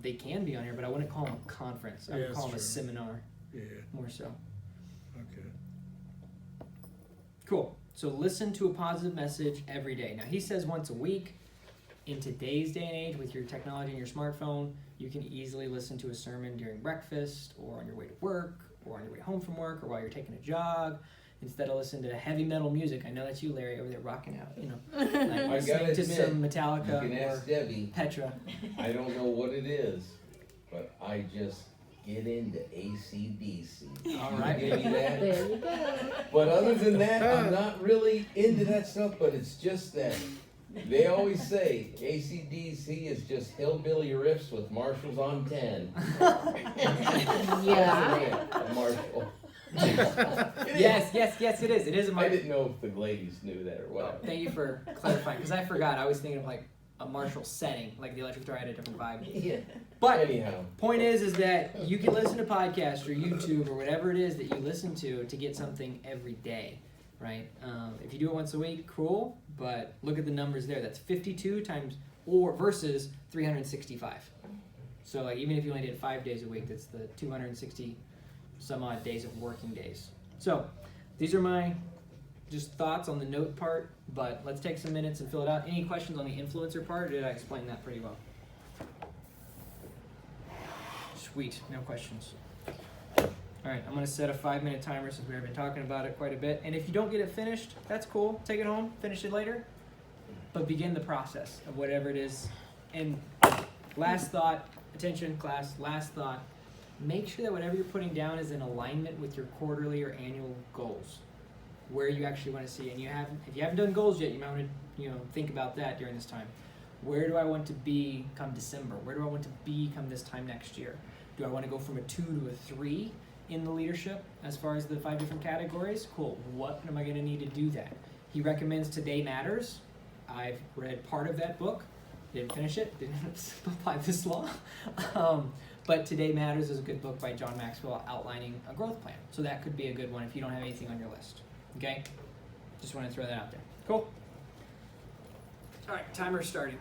They can be on here, but I wouldn't call them a conference. I Yeah, would call them a that's true. seminar Yeah. more so. Okay. Cool. So listen to a positive message every day. Now he says once a week. In today's day and age, with your technology and your smartphone, you can easily listen to a sermon during breakfast, or on your way to work, or on your way home from work, or while you're taking a jog, instead of listening to heavy metal music. I know that's you, Larry, over there rocking out, like I listening gotta to admit, some You Metallica can or ask Debbie. Petra. I don't know what it is, but I just get into AC/DC. All right. You give me that? There you go. But other than that, I'm not really into that stuff, but it's just that they always say AC/DC is just hillbilly riffs with Marshalls on 10. Yeah. A Marshall. Yes, it is. It is a I Marshall. didn't know if the ladies knew that or Well, what. thank you for clarifying, because I forgot. I was thinking of like a Marshall setting, like the electric guitar had a different vibe. Yeah. But Anyhow, point is that you can listen to podcasts or YouTube or whatever it is that you listen to get something every day, right? If you do it once a week, cool, but look at the numbers there. That's 52 times versus 365. So like even if you only did 5 days a week, that's the 260 some odd days of working days. So these are my just thoughts on the note part, but let's take some minutes and fill it out. Any questions on the influencer part, or did I explain that pretty well? Sweet, no questions. All right, I'm gonna set a 5-minute timer since we've been talking about it quite a bit. And if you don't get it finished, that's cool. Take it home, finish it later. But begin the process of whatever it is. And last thought, attention class, last thought. Make sure that whatever you're putting down is in alignment with your quarterly or annual goals, where you actually want to see. And if you haven't done goals yet, you might want to think about that during this time. Where do I want to be come December? Where do I want to be come this time next year? Do I want to go from a 2 to a 3 in the leadership as far as the 5 different categories? Cool. What am I going to need to do that? He recommends Today Matters. I've read part of that book. Didn't finish it. Didn't apply this law. But Today Matters is a good book by John Maxwell outlining a growth plan. So that could be a good one if you don't have anything on your list. Okay? Just want to throw that out there. Cool. All right, timer's starting.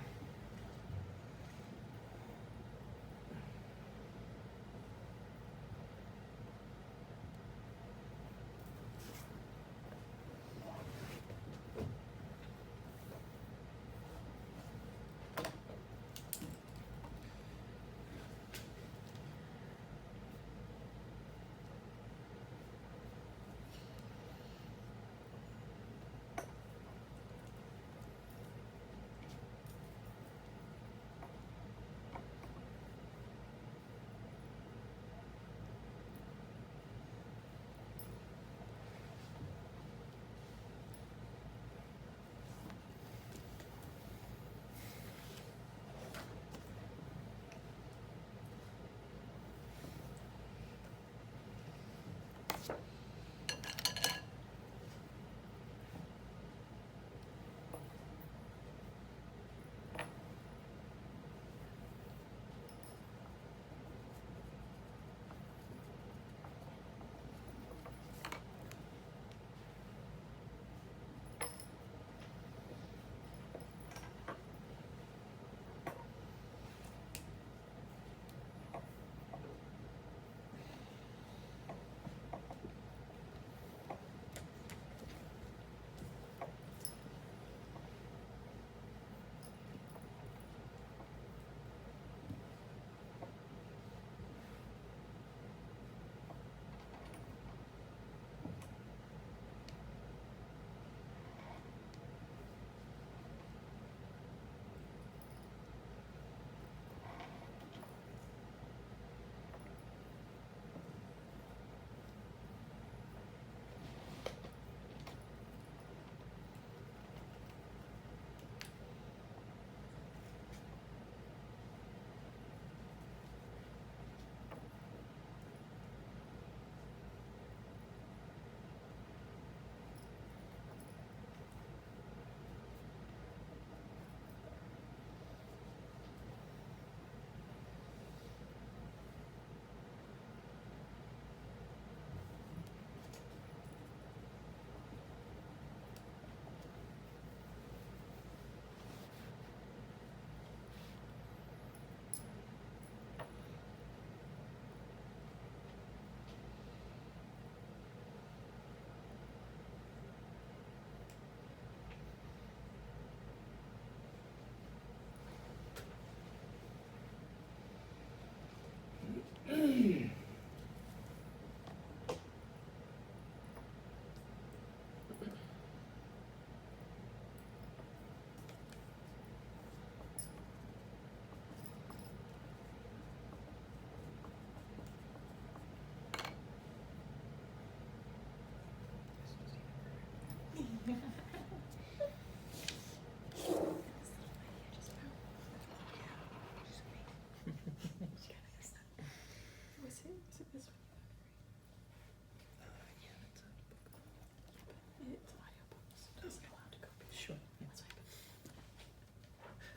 Sure.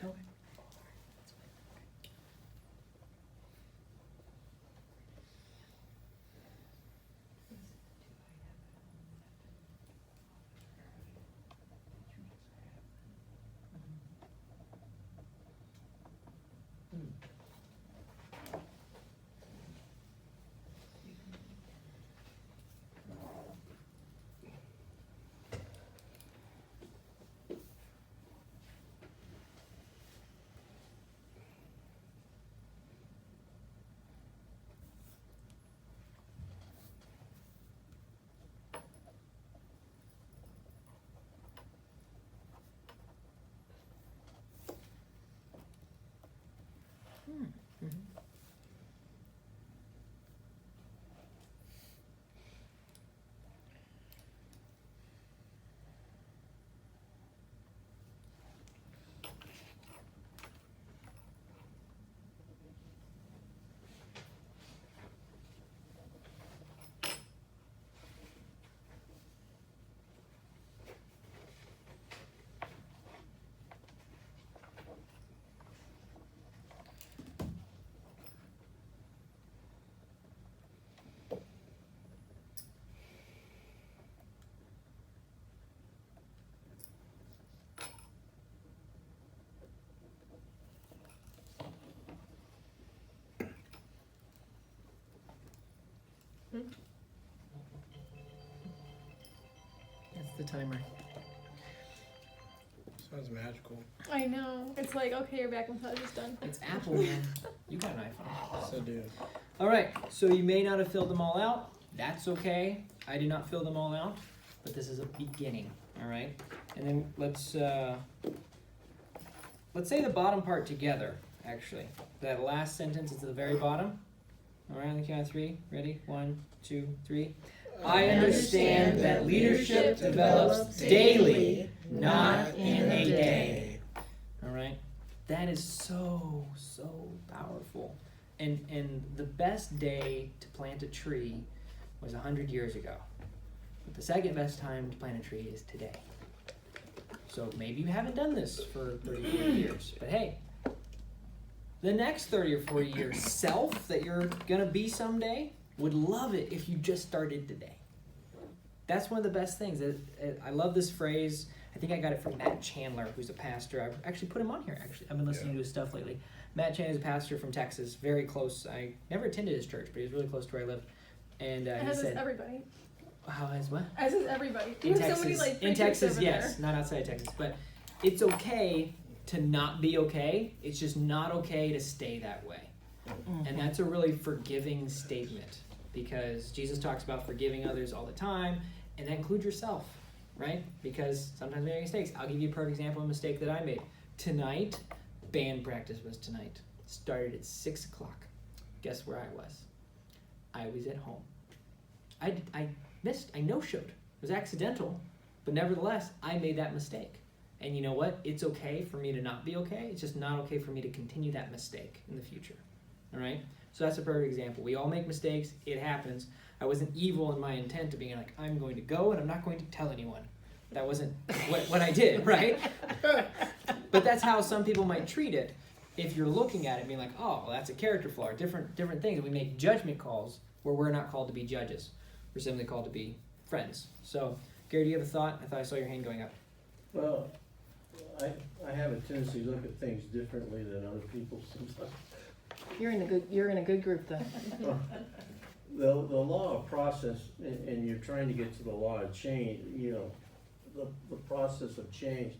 Okay. That's the timer. Sounds magical. I know. It's like, okay, your back massage is done. It's Apple, man. You got an iPhone. So do. All right, so you may not have filled them all out. That's okay. I did not fill them all out, but this is a beginning. All right, and then let's say the bottom part together. Actually, that last sentence is at the very bottom. All right, on the count of three. Ready? 1, 2, 3. I understand that leadership develops daily, not in a day. All right, that is so powerful. And the best day to plant a tree was 100 years ago. But the second best time to plant a tree is today. So maybe you haven't done this for 30 or 40 years, but hey, the next 30 or 40 years self that you're gonna be someday would love it if you just started today. That's one of the best things. I love this phrase. I think I got it from Matt Chandler, who's a pastor. I've actually put him on here, actually. I've been listening to his stuff lately. Matt Chandler is a pastor from Texas, very close. I never attended his church, but he was really close to where I lived. And he As is said, everybody. how as what? As is everybody. In There's Texas, so many, like, in preachers Texas, over yes, there. not outside of Texas, but it's okay to not be okay. It's just not okay to stay that way. And that's a really forgiving statement, because Jesus talks about forgiving others all the time, and that includes yourself, right? Because sometimes we make mistakes. I'll give you a perfect example of a mistake that I made. Tonight, band practice was tonight. Started at 6 o'clock. Guess where I was? I was at home. I missed. I no-showed. It was accidental, but nevertheless, I made that mistake. And you know what? It's okay for me to not be okay. It's just not okay for me to continue that mistake in the future. All right? So that's a perfect example. We all make mistakes. It happens. I wasn't evil in my intent of being like, I'm going to go and I'm not going to tell anyone. That wasn't what I did, right? But that's how some people might treat it. If you're looking at it being like, oh, well, that's a character flaw, different things. We make judgment calls where we're not called to be judges. We're simply called to be friends. So, Gary, do you have a thought? I thought I saw your hand going up. Well, I have a tendency to look at things differently than other people sometimes. You're in a good group then. The law of process, and you're trying to get to the law of change, the process of change.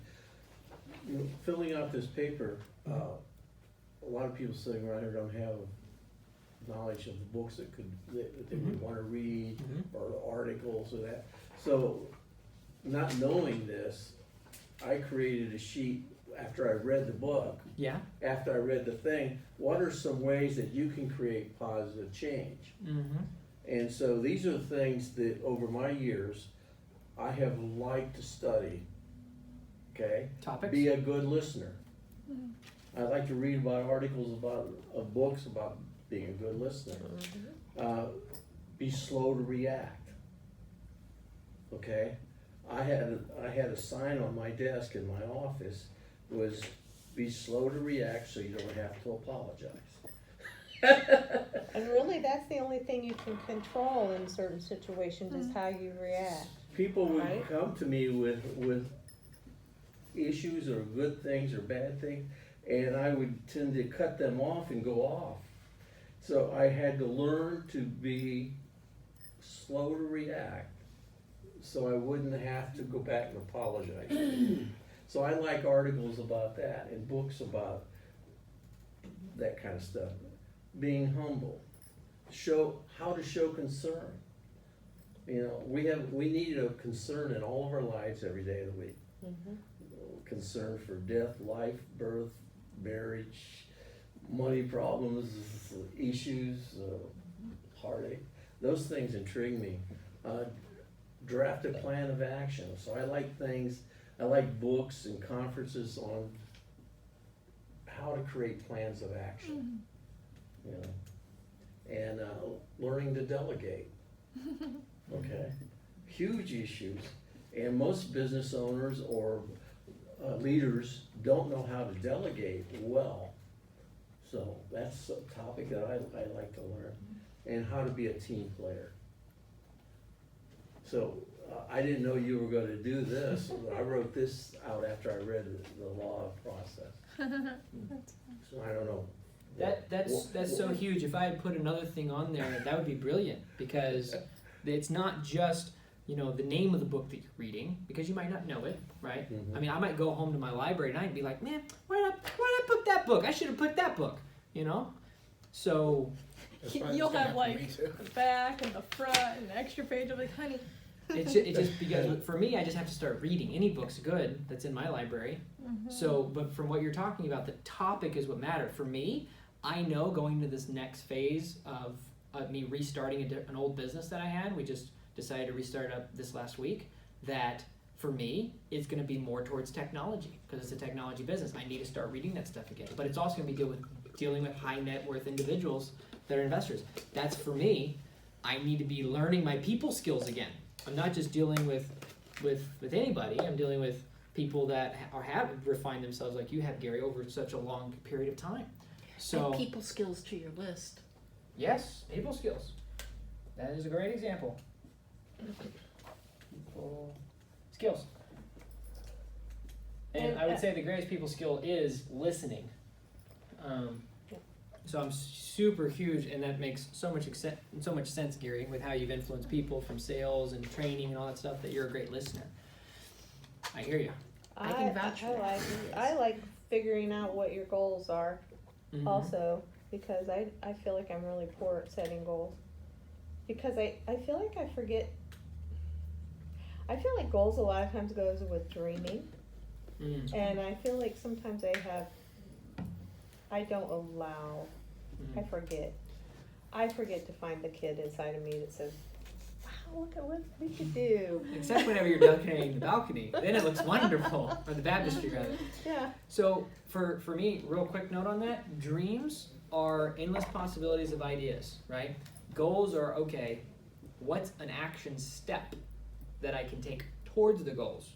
Filling out this paper, a lot of people sitting around here don't have knowledge of the books that they would want to read, or articles or that. So, not knowing this, I created a sheet after I read the book. Yeah. After I read the thing, what are some ways that you can create positive change? And so these are the things that over my years I have liked to study. Okay? Topics? Be a good listener. I like to read about articles of books about being a good listener. Be slow to react. Okay? I had a sign on my desk in my office, was be slow to react so you don't have to apologize. And really, that's the only thing you can control in certain situations is how you react. People would Right. come to me with issues or good things or bad things, and I would tend to cut them off and go off. So I had to learn to be slow to react so I wouldn't have to go back and apologize. So I like articles about that and books about that kind of stuff. Being humble, show how to show concern. We need a concern in all of our lives every day of the week. Concern for death, life, birth, marriage, money problems, issues, heartache. Those things intrigue me. Draft a plan of action. So I like books and conferences on how to create plans of action. And learning to delegate. Okay, huge issues, and most business owners or leaders don't know how to delegate well. So that's a topic that I like to learn, and how to be a team player. So I didn't know you were going to do this. I wrote this out after I read the law of process. So I don't know. That's so huge. If I had put another thing on there, that would be brilliant, because it's not just the name of the book that you're reading, because you might not know it, right? I mean, I might go home to my library tonight and be like, man, why did I put that book? I should have put that book, So You'll have like the back and the front and the extra page. I'm like, honey. it's just because for me, I just have to start reading. Any book's good that's in my library. So, but from what you're talking about, the topic is what matters. For me, I know going to this next phase of me restarting an old business that I had, we just decided to restart up this last week, that for me, it's going to be more towards technology, because it's a technology business. I need to start reading that stuff again. But it's also going to be dealing with high net worth individuals that are investors. That's for me. I need to be learning my people skills again. I'm not just dealing with anybody. I'm dealing with people that have refined themselves like you have, Gary, over such a long period of time. So Add people skills to your list. yes, people skills. That is a great example. People skills. And I would say the greatest people skill is listening. So I'm super huge, and that makes so much sense, Gary, with how you've influenced people from sales and training and all that stuff. That you're a great listener. I hear you. I can vouch for that. I like figuring out what your goals are Mhm. also, because I feel like I'm really poor at setting goals. Because I feel like I forget. I feel like goals a lot of times goes with dreaming. Mm. And I feel like sometimes I don't allow, I forget. I forget to find the kid inside of me that says, wow, look at what we could do. Except whenever you're decorating the balcony, then it looks wonderful, or the baptistry rather. Yeah. So for me, real quick note on that: dreams are endless possibilities of ideas, right? Goals are okay. What's an action step that I can take towards the goals,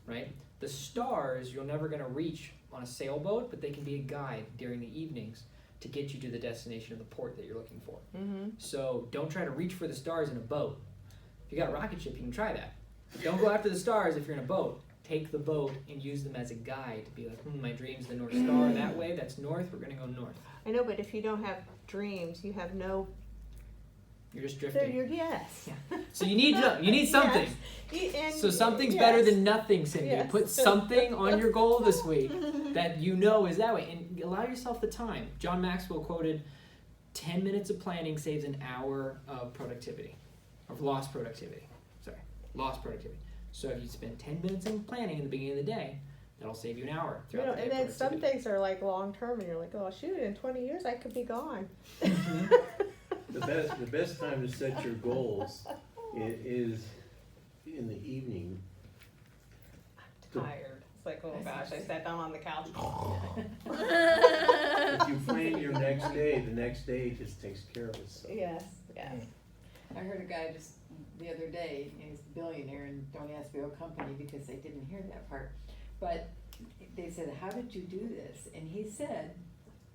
right? The stars you're never going to reach on a sailboat, but they can be a guide during the evenings to get you to the destination of the port that you're looking for. Mm-hmm. So don't try to reach for the stars in a boat. If you got a rocket ship, you can try that. But don't go after the stars if you're in a boat. Take the boat and use them as a guide to be like, my dream's the North Star that way, that's north, we're going to go north. I know, but if you don't have dreams, you have no. You're just drifting. Yes. Yeah. So you need something. Yes. So something's yes. better than nothing, Cindy. Yes. Put something on your goal this week that you know is that way, and allow yourself the time. John Maxwell quoted, 10 minutes of planning saves an hour of productivity, of lost productivity. So if you spend 10 minutes in planning in the beginning of the day, that'll save you an hour You know, throughout the day. and of then some productivity. things are like long term, and you're like, oh shoot, in 20 years I could be gone. The best time to set your goals is in the evening. I'm tired. It's like, oh gosh, I sat down on the couch. If you plan your next day, the next day just takes care of itself. Yes, yes. I heard a guy just the other day, he's a billionaire, and don't ask me what company because I didn't hear that part. But they said, how did you do this? And he said,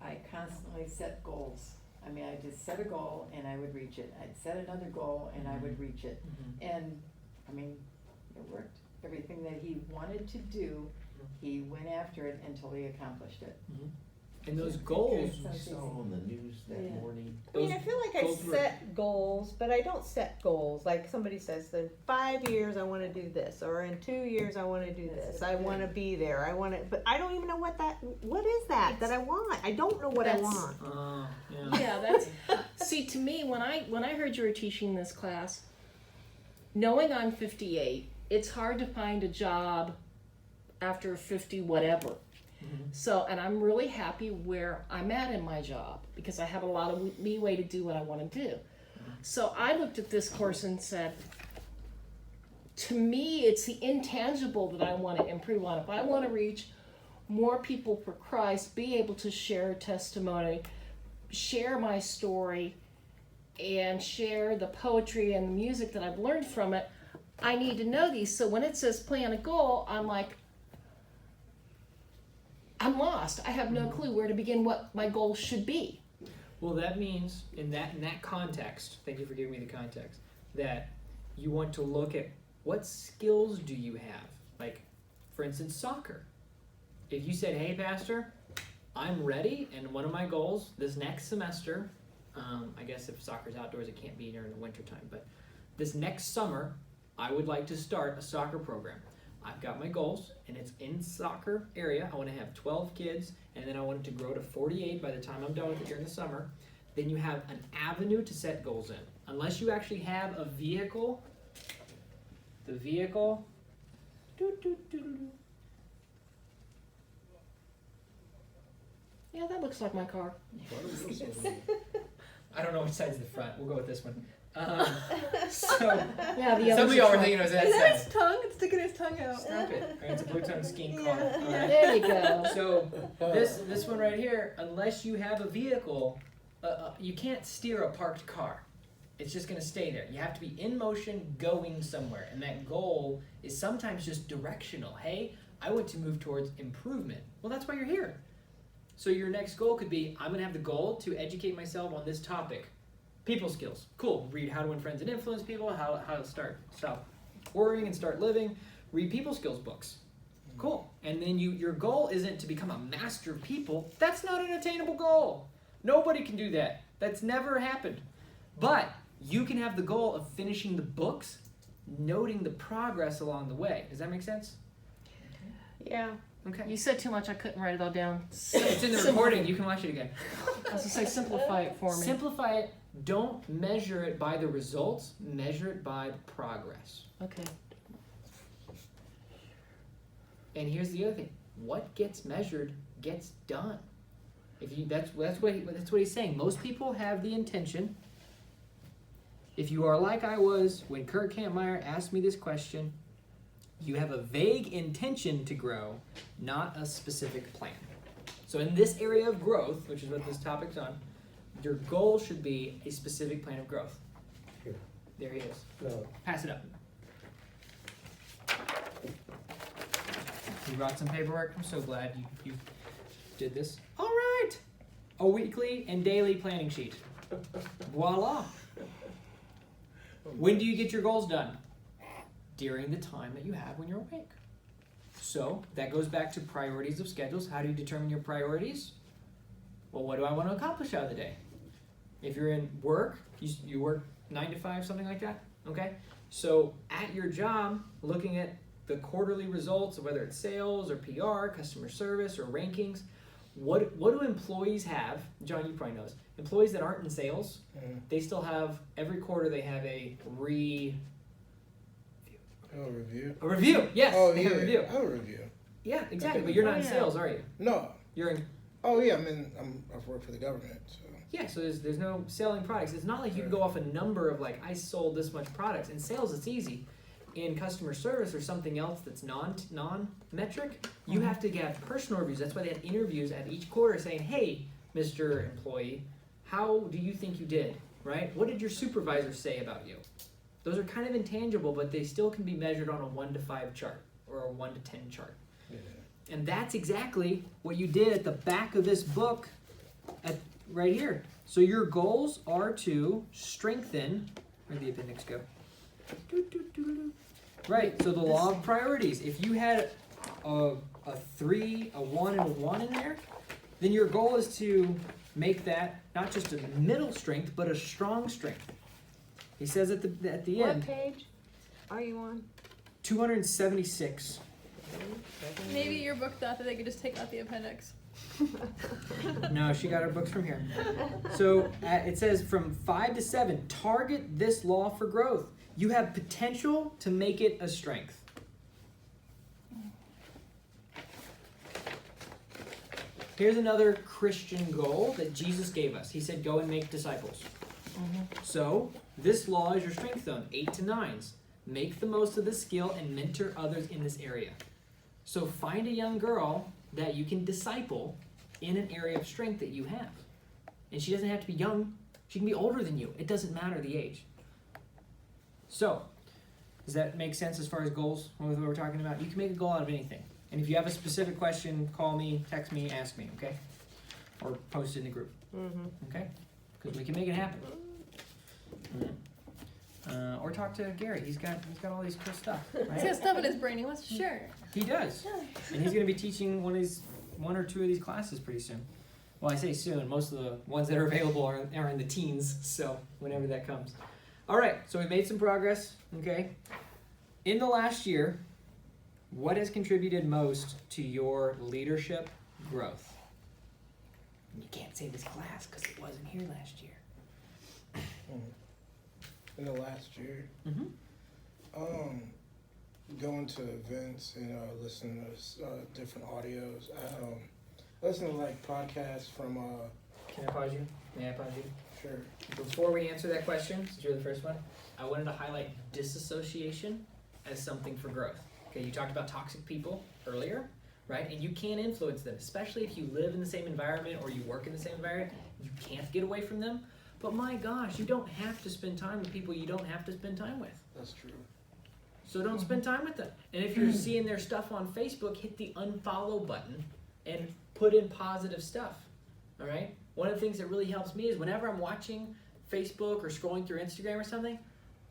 I constantly set goals. I mean, I just set a goal and I would reach it. I'd set another goal and I would reach it. And, I mean, it worked. Everything that he wanted to do, he went after it until he accomplished it. And those goals, I saw on the news that morning. I mean, I feel like I goals were- set goals, but I don't set goals. Like somebody says, in 5 years I want to do this, or in 2 years I want to do That's this. the I want to thing. be there. I want to, but I don't even know what is that I want. I don't know what I That's- want. yeah. Yeah, that's see, to me, when I heard you were teaching this class, knowing I'm 58, it's hard to find a job after 50 whatever. So, and I'm really happy where I'm at in my job because I have a lot of leeway to do what I want to do. So I looked at this course and said, to me, it's the intangible that I want to improve on. If I want to reach more people for Christ, be able to share testimony, share my story, and share the poetry and the music that I've learned from it, I need to know these. So when it says plan a goal, I'm like, I'm lost. I have no clue where to begin, what my goal should be. Well, that means in that context, thank you for giving me the context, that you want to look at what skills do you have? Like, for instance, soccer. If you said, hey, Pastor, I'm ready, and one of my goals this next semester, I guess if soccer's outdoors, it can't be during the winter time, but this next summer, I would like to start a soccer program. I've got my goals, and it's in soccer area. I want to have 12 kids, and then I want it to grow to 48 by the time I'm done with it during the summer. Then you have an avenue to set goals in. Unless you actually have a vehicle, the vehicle, Yeah, that looks like my car. I don't know which side's the front. We'll go with this one. So, Yeah, the some of other's y'all a were truck. thinking it was that Is that side. his tongue? It's sticking his tongue out. Stop it. It's a blue tongue skiing car. Yeah. All right. There you go. So this one right here, unless you have a vehicle, you can't steer a parked car. It's just going to stay there. You have to be in motion, going somewhere. And that goal is sometimes just directional. Hey, I want to move towards improvement. Well, that's why you're here. So your next goal could be, I'm going to have the goal to educate myself on this topic. People skills. Cool. Read How to Win Friends and Influence People, how to stop worrying and start living. Read people skills books. Cool. And then your goal isn't to become a master of people. That's not an attainable goal. Nobody can do that. That's never happened. But you can have the goal of finishing the books, noting the progress along the way. Does that make sense? Yeah. Okay. You said too much, I couldn't write it all down. It's in the recording. You can watch it again. I was gonna say, simplify it for me. Simplify it. Don't measure it by the results. Measure it by the progress. Okay. And here's the other thing: what gets measured gets done. That's what he's saying. Most people have the intention. If you are like I was when Kurt Kampmeyer asked me this question, you have a vague intention to grow, not a specific plan. So in this area of growth, which is what this topic's on, your goal should be a specific plan of growth. Here. There he is. No. Pass it up. You brought some paperwork. I'm so glad you did this. All right. A weekly and daily planning sheet. Voila. When do you get your goals done? During the time that you have when you're awake. So that goes back to priorities of schedules. How do you determine your priorities? Well, what do I want to accomplish out of the day? If you're in work, you work 9 to 5, something like that. Okay. So at your job, looking at the quarterly results of whether it's sales or PR, customer service or rankings, what do employees have? John, you probably know this. Employees that aren't in sales, they still have, every quarter they have a review. A review? A review, yes. Oh, they yeah. have a review. A review. Yeah, exactly. Okay. But you're not in Oh, yeah. sales, are you? No. You're in. Oh, yeah, I've worked for the government, so. Yeah, so there's no selling products. It's not like you can go off a number of like, I sold this much products. In sales, it's easy. In customer service or something else that's non-metric, you have to get personal reviews. That's why they have interviews at each quarter saying, hey, Mr. Employee, how do you think you did, right? What did your supervisor say about you? Those are kind of intangible, but they still can be measured on a 1 to 5 chart or a 1 to 10 chart. Yeah. And that's exactly what you did at the back of this book right here. So your goals are to strengthen, where'd the appendix go? Right, so the law of priorities. If you had a 3, a 1, and a 1 in there, then your goal is to make that not just a middle strength, but a strong strength. He says at the What end, page are you on? 276. Maybe your book thought that they could just take out the appendix. No, she got her books from here. So it says from 5 to 7, target this law for growth. You have potential to make it a strength. Here's another Christian goal that Jesus gave us. He said, go and make disciples. So this law is your strength zone, 8 to 9s. Make the most of this skill and mentor others in this area. So find a young girl that you can disciple in an area of strength that you have. And she doesn't have to be young. She can be older than you. It doesn't matter the age. So, does that make sense as far as goals with what we're talking about? You can make a goal out of anything. And if you have a specific question, call me, text me, ask me, okay? Or post it in the group, okay? Because we can make it happen. Or talk to Gary. He's got all these cool stuff, He's right? got stuff in his brain. He wants to share it. He does. And he's going to be teaching one or two of these classes pretty soon. Well, I say soon. Most of the ones that are available are in the teens, so whenever that comes. All right, so we made some progress, okay? In the last year, what has contributed most to your leadership growth? You can't say this class because it wasn't here last year. In the last year, Mm-hmm. going to events and listening to different audios. I listen to like podcasts from Can I pause you? May I pause you? sure. Before we answer that question, since you're the first one, I wanted to highlight disassociation as something for growth. Okay, you talked about toxic people earlier, right? And you can influence them, especially if you live in the same environment or you work in the same environment. You can't get away from them. But my gosh, you don't have to spend time with people you don't have to spend time with. That's true. So don't spend time with them. And if you're seeing their stuff on Facebook, hit the unfollow button and put in positive stuff. All right? One of the things that really helps me is whenever I'm watching Facebook or scrolling through Instagram or something,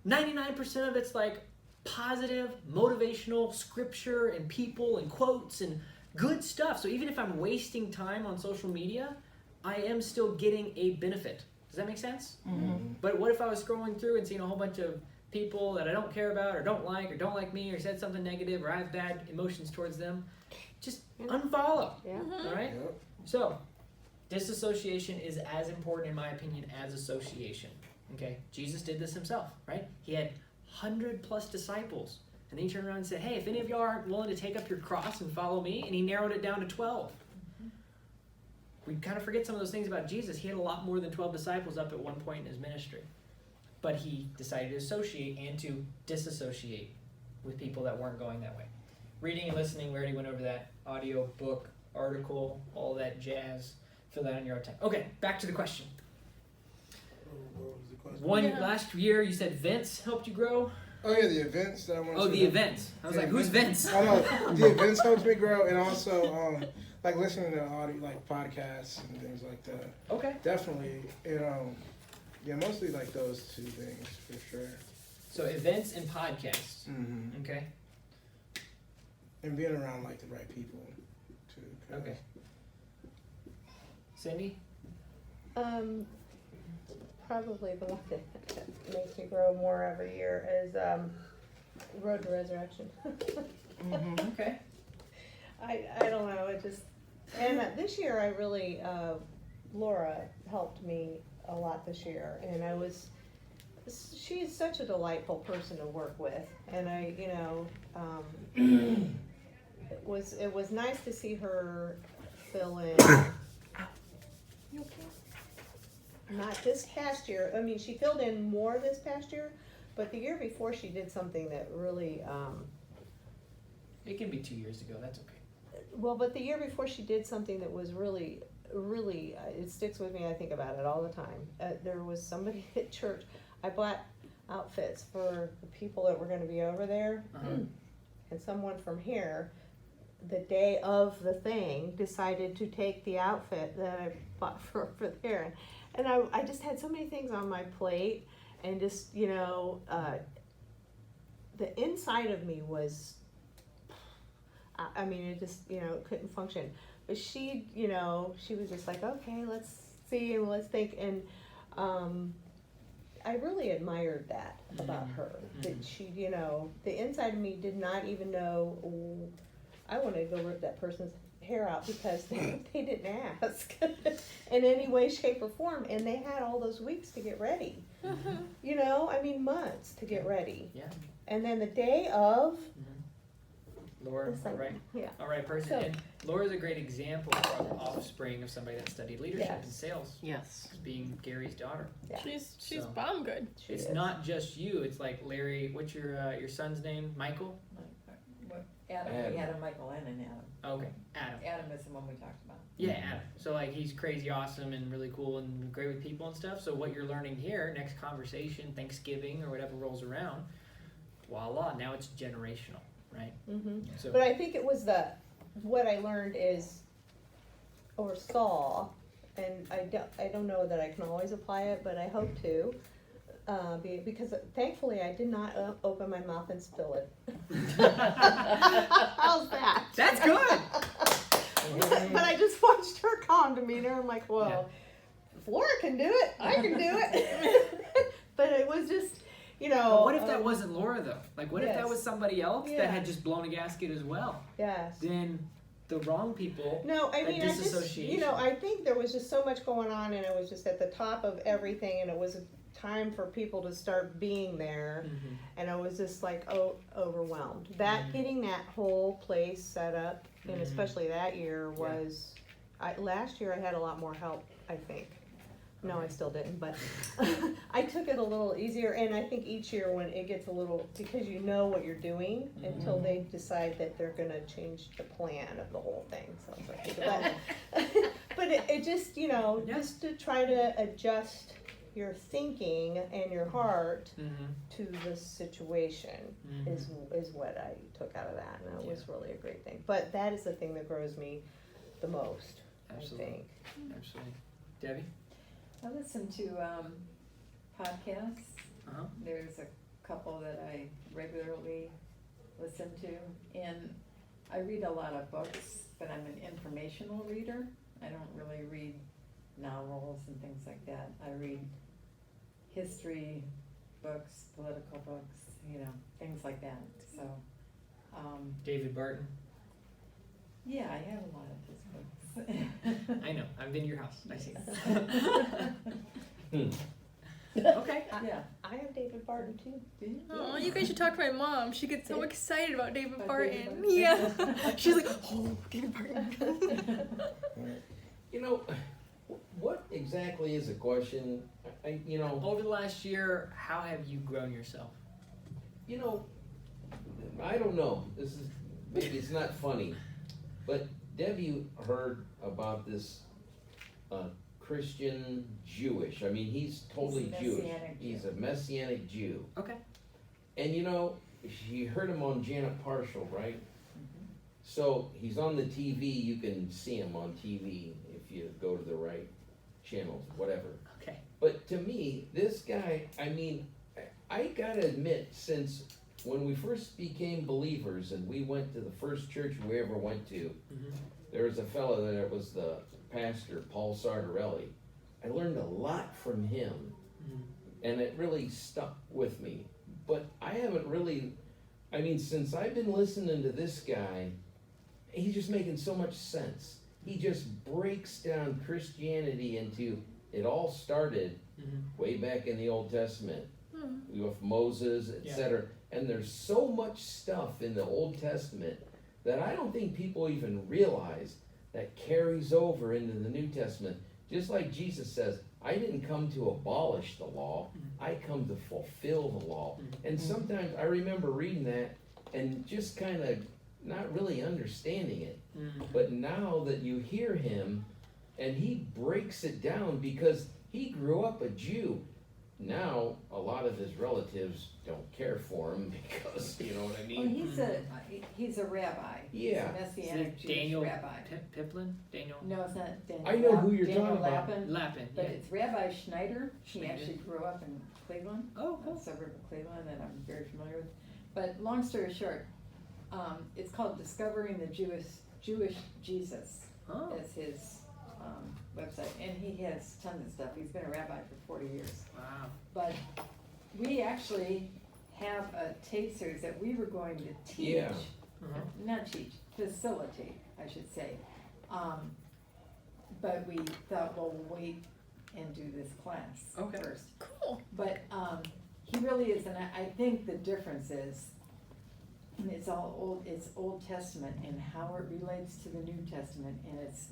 99% of it's like positive, motivational scripture and people and quotes and good stuff. So even if I'm wasting time on social media, I am still getting a benefit. Does that make sense? Mm-hmm. But what if I was scrolling through and seeing a whole bunch of people that I don't care about or don't like me or said something negative or I have bad emotions towards them? Just unfollow. Yeah. All right? Yep. So, disassociation is as important, in my opinion, as association. Okay? Jesus did this himself, right? He had 100+ disciples. And then he turned around and said, hey, if any of y'all aren't willing to take up your cross and follow me, and he narrowed it down to 12. We kind of forget some of those things about Jesus. He had a lot more than 12 disciples up at one point in his ministry. But he decided to associate and to disassociate with people that weren't going that way. Reading and listening, we already went over that. Audio, book, article, all that jazz. Fill that in your own time. Okay, back to the question. What was the question? Last year, you said Vince helped you grow? Oh yeah, the events that I want to. Oh, the events. I was like, who's Vince? I know the events helps me grow, and also like listening to audio, like podcasts and things like that. Okay. Definitely, and yeah, mostly like those two things for sure. So events and podcasts. Mm-hmm. Okay. And being around like the right people too. 'Cause Okay. Cindy? Probably the one that makes me grow more every year is Road to Resurrection. Mm-hmm. Okay. I don't know, it just, and this year I really, Laura helped me a lot this year, and she's such a delightful person to work with, and it was nice to see her fill in. You okay? Not this past year, I mean, she filled in more this past year, but the year before she did something that really, It can be 2 years ago. That's okay. well, but the year before she did something that was really, really, it sticks with me, I think about it all the time. There was somebody at church, I bought outfits for the people that were gonna be over there, and someone from here, the day of the thing, decided to take the outfit that I bought for there. And I just had so many things on my plate, and just, the inside of me was, I mean, it just, it couldn't function. But she, she was just like, okay, let's see and let's think. And I really admired that about her. That she, the inside of me did not even know, I wanted to go rip that person's hair out because they didn't ask in any way, shape, or form, and they had all those weeks to get ready. I mean, months to get ready. Yeah. And then the day of, Laura, it's like, yeah. all right person. So- And Laura's a great example of offspring of somebody that studied leadership Yes. and sales, Yes. being Gary's daughter. Yeah. She's So- bomb good. She It's is. not just you. It's like Larry. What's your son's name? Michael. Adam, we had a Michael and an Adam. Okay, Adam. Adam is the one we talked about. Yeah, Adam. So like he's crazy awesome and really cool and great with people and stuff. So what you're learning here, next conversation, Thanksgiving or whatever rolls around, voila, now it's generational, right? So But I think it was what I learned is, or saw, and I don't know that I can always apply it, but I hope to, because thankfully I did not open my mouth and spill it. How's that? that's good. But I just watched her calm demeanor. I'm like, well, if Laura can do it, I can do it. But it was just, But what if that wasn't Laura though? Like what if that yes. was somebody else Yeah. that had just blown a gasket as well? Yes. Then the wrong people. No, I that mean, I just, disassociation. I think there was just so much going on, and it was just at the top of everything, and it was a time for people to start being there, and I was just like, overwhelmed. That getting that whole place set up, and especially that year was, last year I had a lot more help, I think. No, I still didn't, but I took it a little easier, and I think each year when it gets a little, because you know what you're doing until they decide that they're gonna change the plan of the whole thing, so it's like, but it just, just to try to adjust your thinking and your heart Mm-hmm. to the situation is what I took out of that, and that was really a great thing. But that is the thing that grows me the most, Absolutely. I think. Absolutely. Debbie? I listen to podcasts. Uh-huh. There's a couple that I regularly listen to, and I read a lot of books, but I'm an informational reader. I don't really read novels and things like that. I read history books, political books, things like that. So, David Barton? yeah, I have a lot of his books. I know. I've been to your house. I see. Hmm. Okay. Yeah. I have David Barton too. Do you? Oh, you guys should talk to my mom. She gets so excited about David About Barton. David Barton. Yeah. She's like, oh, David Barton. You know, what exactly is the question? Over the last year, how have you grown yourself? I don't know. Maybe it's not funny, but Debbie heard about this Christian Jewish. I mean, he's totally He's a Jewish. Messianic Jew. He's a Messianic Jew. Okay. And she heard him on Janet Parshall, right? So he's on the TV. You can see him on TV if you go to the right channels, whatever. Okay. But to me, this guy, I mean, I gotta admit, since when we first became believers and we went to the first church we ever went to, there was a fellow that was the pastor, Paul Sardarelli. I learned a lot from him, and it really stuck with me. But I haven't really, since I've been listening to this guy, he's just making so much sense. He just breaks down Christianity into, it all started way back in the Old Testament with Moses, etc. And there's so much stuff in the Old Testament that I don't think people even realize that carries over into the New Testament. Just like Jesus says, I didn't come to abolish the law, I come to fulfill the law. And sometimes I remember reading that and just kind of not really understanding it. But now that you hear him and he breaks it down, because he grew up a Jew. Now a lot of his relatives don't care for him because, you know what I Well, mean? he's a rabbi. Yeah. He's a Is Messianic it Jewish Daniel rabbi. Piplin? Daniel No, it's not Daniel. I know who you're Daniel talking about. Lapin, Lappin? but Yeah. it's Rabbi Schneider. He Schneider. actually grew up in Cleveland, Oh, a cool. suburb of Cleveland that I'm very familiar with. But long story short, it's called Discovering the Jewish Jesus. Oh, Is his website, and he has tons of stuff. He's been a rabbi for 40 years. wow. But we actually have a tape series that we were going to teach, Yeah. not teach, facilitate, I should say. But we thought, well, we'll wait and do this class Okay. first. Cool. But he really is, and I think the difference is, and it's Old Testament and how it relates to the New Testament, and it's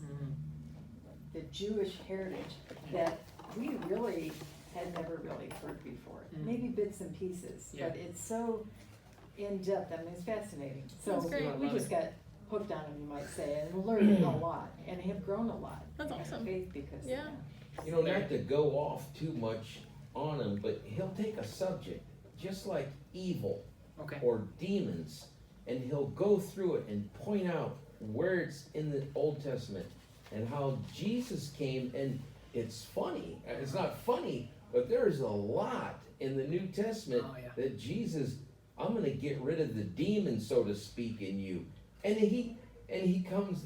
the Jewish heritage that we really had never really heard before. Maybe bits and pieces, Yeah. but it's so in depth. I mean, it's fascinating. So That's great. we just got hooked on him, you might say, and learned a lot, and have grown a lot. That's in our awesome. faith because Yeah. of that. Not to go off too much on him, but he'll take a subject, just like evil Okay. or demons, and he'll go through it and point out where it's in the Old Testament and how Jesus came. And it's funny, it's not funny, but there's a lot in the New Testament Oh, yeah. that Jesus, I'm gonna get rid of the demons, so to speak, in you. And he comes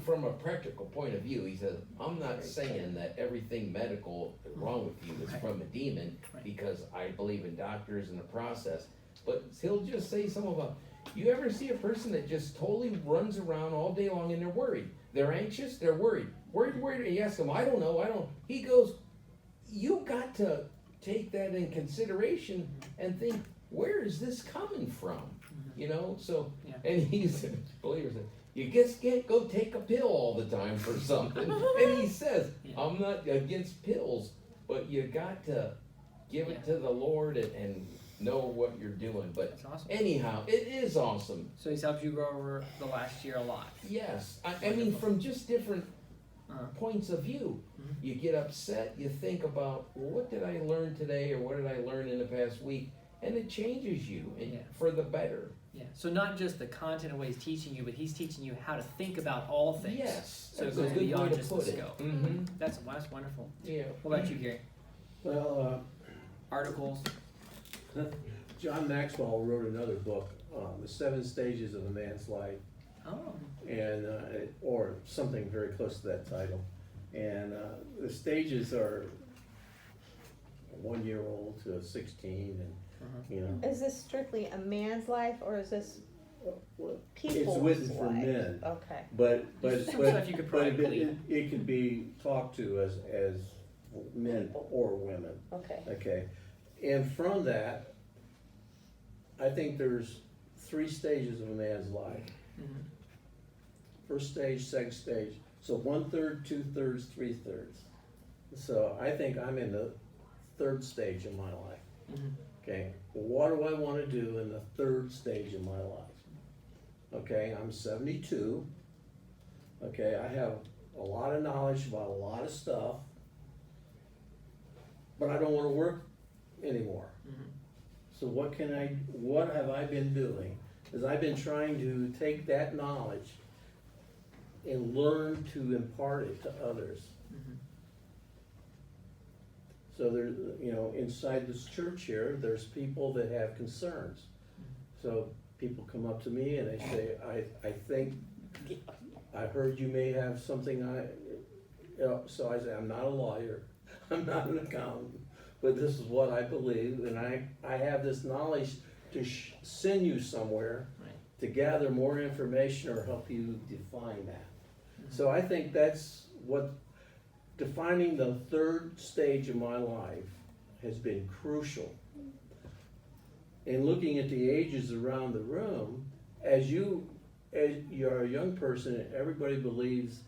from a practical point of view. He says, I'm not saying that everything medical wrong with you is Right. from a demon, Right. because I believe in doctors and the process. But he'll just say something about, you ever see a person that just totally runs around all day long and they're worried? They're anxious, they're worried. Worried. You ask them, I don't know. He goes, you got to take that in consideration and think, where is this coming from? So, Yeah. and he's a believer, said, you just can't go take a pill all the time for something. And he says, Yeah. I'm not against pills, but you got to give it to the Lord and know what you're doing. But That's awesome. anyhow, it is awesome. So he's helped you grow over the last year a lot. Yes, I mean, from just different points of view. Mhm. You get upset, you think about, well, what did I learn today, or what did I learn in the past week? And it changes you Yeah. for the better. Yeah. So not just the content of what he's teaching you, but he's teaching you how to think about all things. Yes, So it that's goes a good way beyond to just the put it. scope. Mm-hmm. That's wonderful. Yeah. What about you, Gary? Well, Articles. John Maxwell wrote another book, The 7 Stages of a Man's Life, Oh. and or something very close to that title. And the stages are 1 year old to 16, and you know. Is this strictly a man's life, or is this It's people's written for life? men, Okay. but Some stuff you could probably it could be talked to as men or women. Okay. Okay, and from that, I think there's 3 stages of a man's life. Mhm. First stage, second stage, so 1/3, 2/3, 3/3. So I think I'm in the 3rd stage of my life. Mhm. Okay, what do I want to do in the 3rd stage of my life? Okay, I'm 72. Okay, I have a lot of knowledge about a lot of stuff, but I don't want to work anymore. Mhm. So what have I been doing? Is I've been trying to take that knowledge and learn to impart it to others. Mhm. So there's, inside this church here, there's people that have concerns. So people come up to me and they say, I think, I heard you may have something so I say, I'm not a lawyer, I'm not an accountant, but this is what I believe, and I have this knowledge to send you somewhere Right. to gather more information or help you define that. So I think that's what, defining the 3rd stage of my life has been crucial. And looking at the ages around the room, as you're a young person, everybody believes,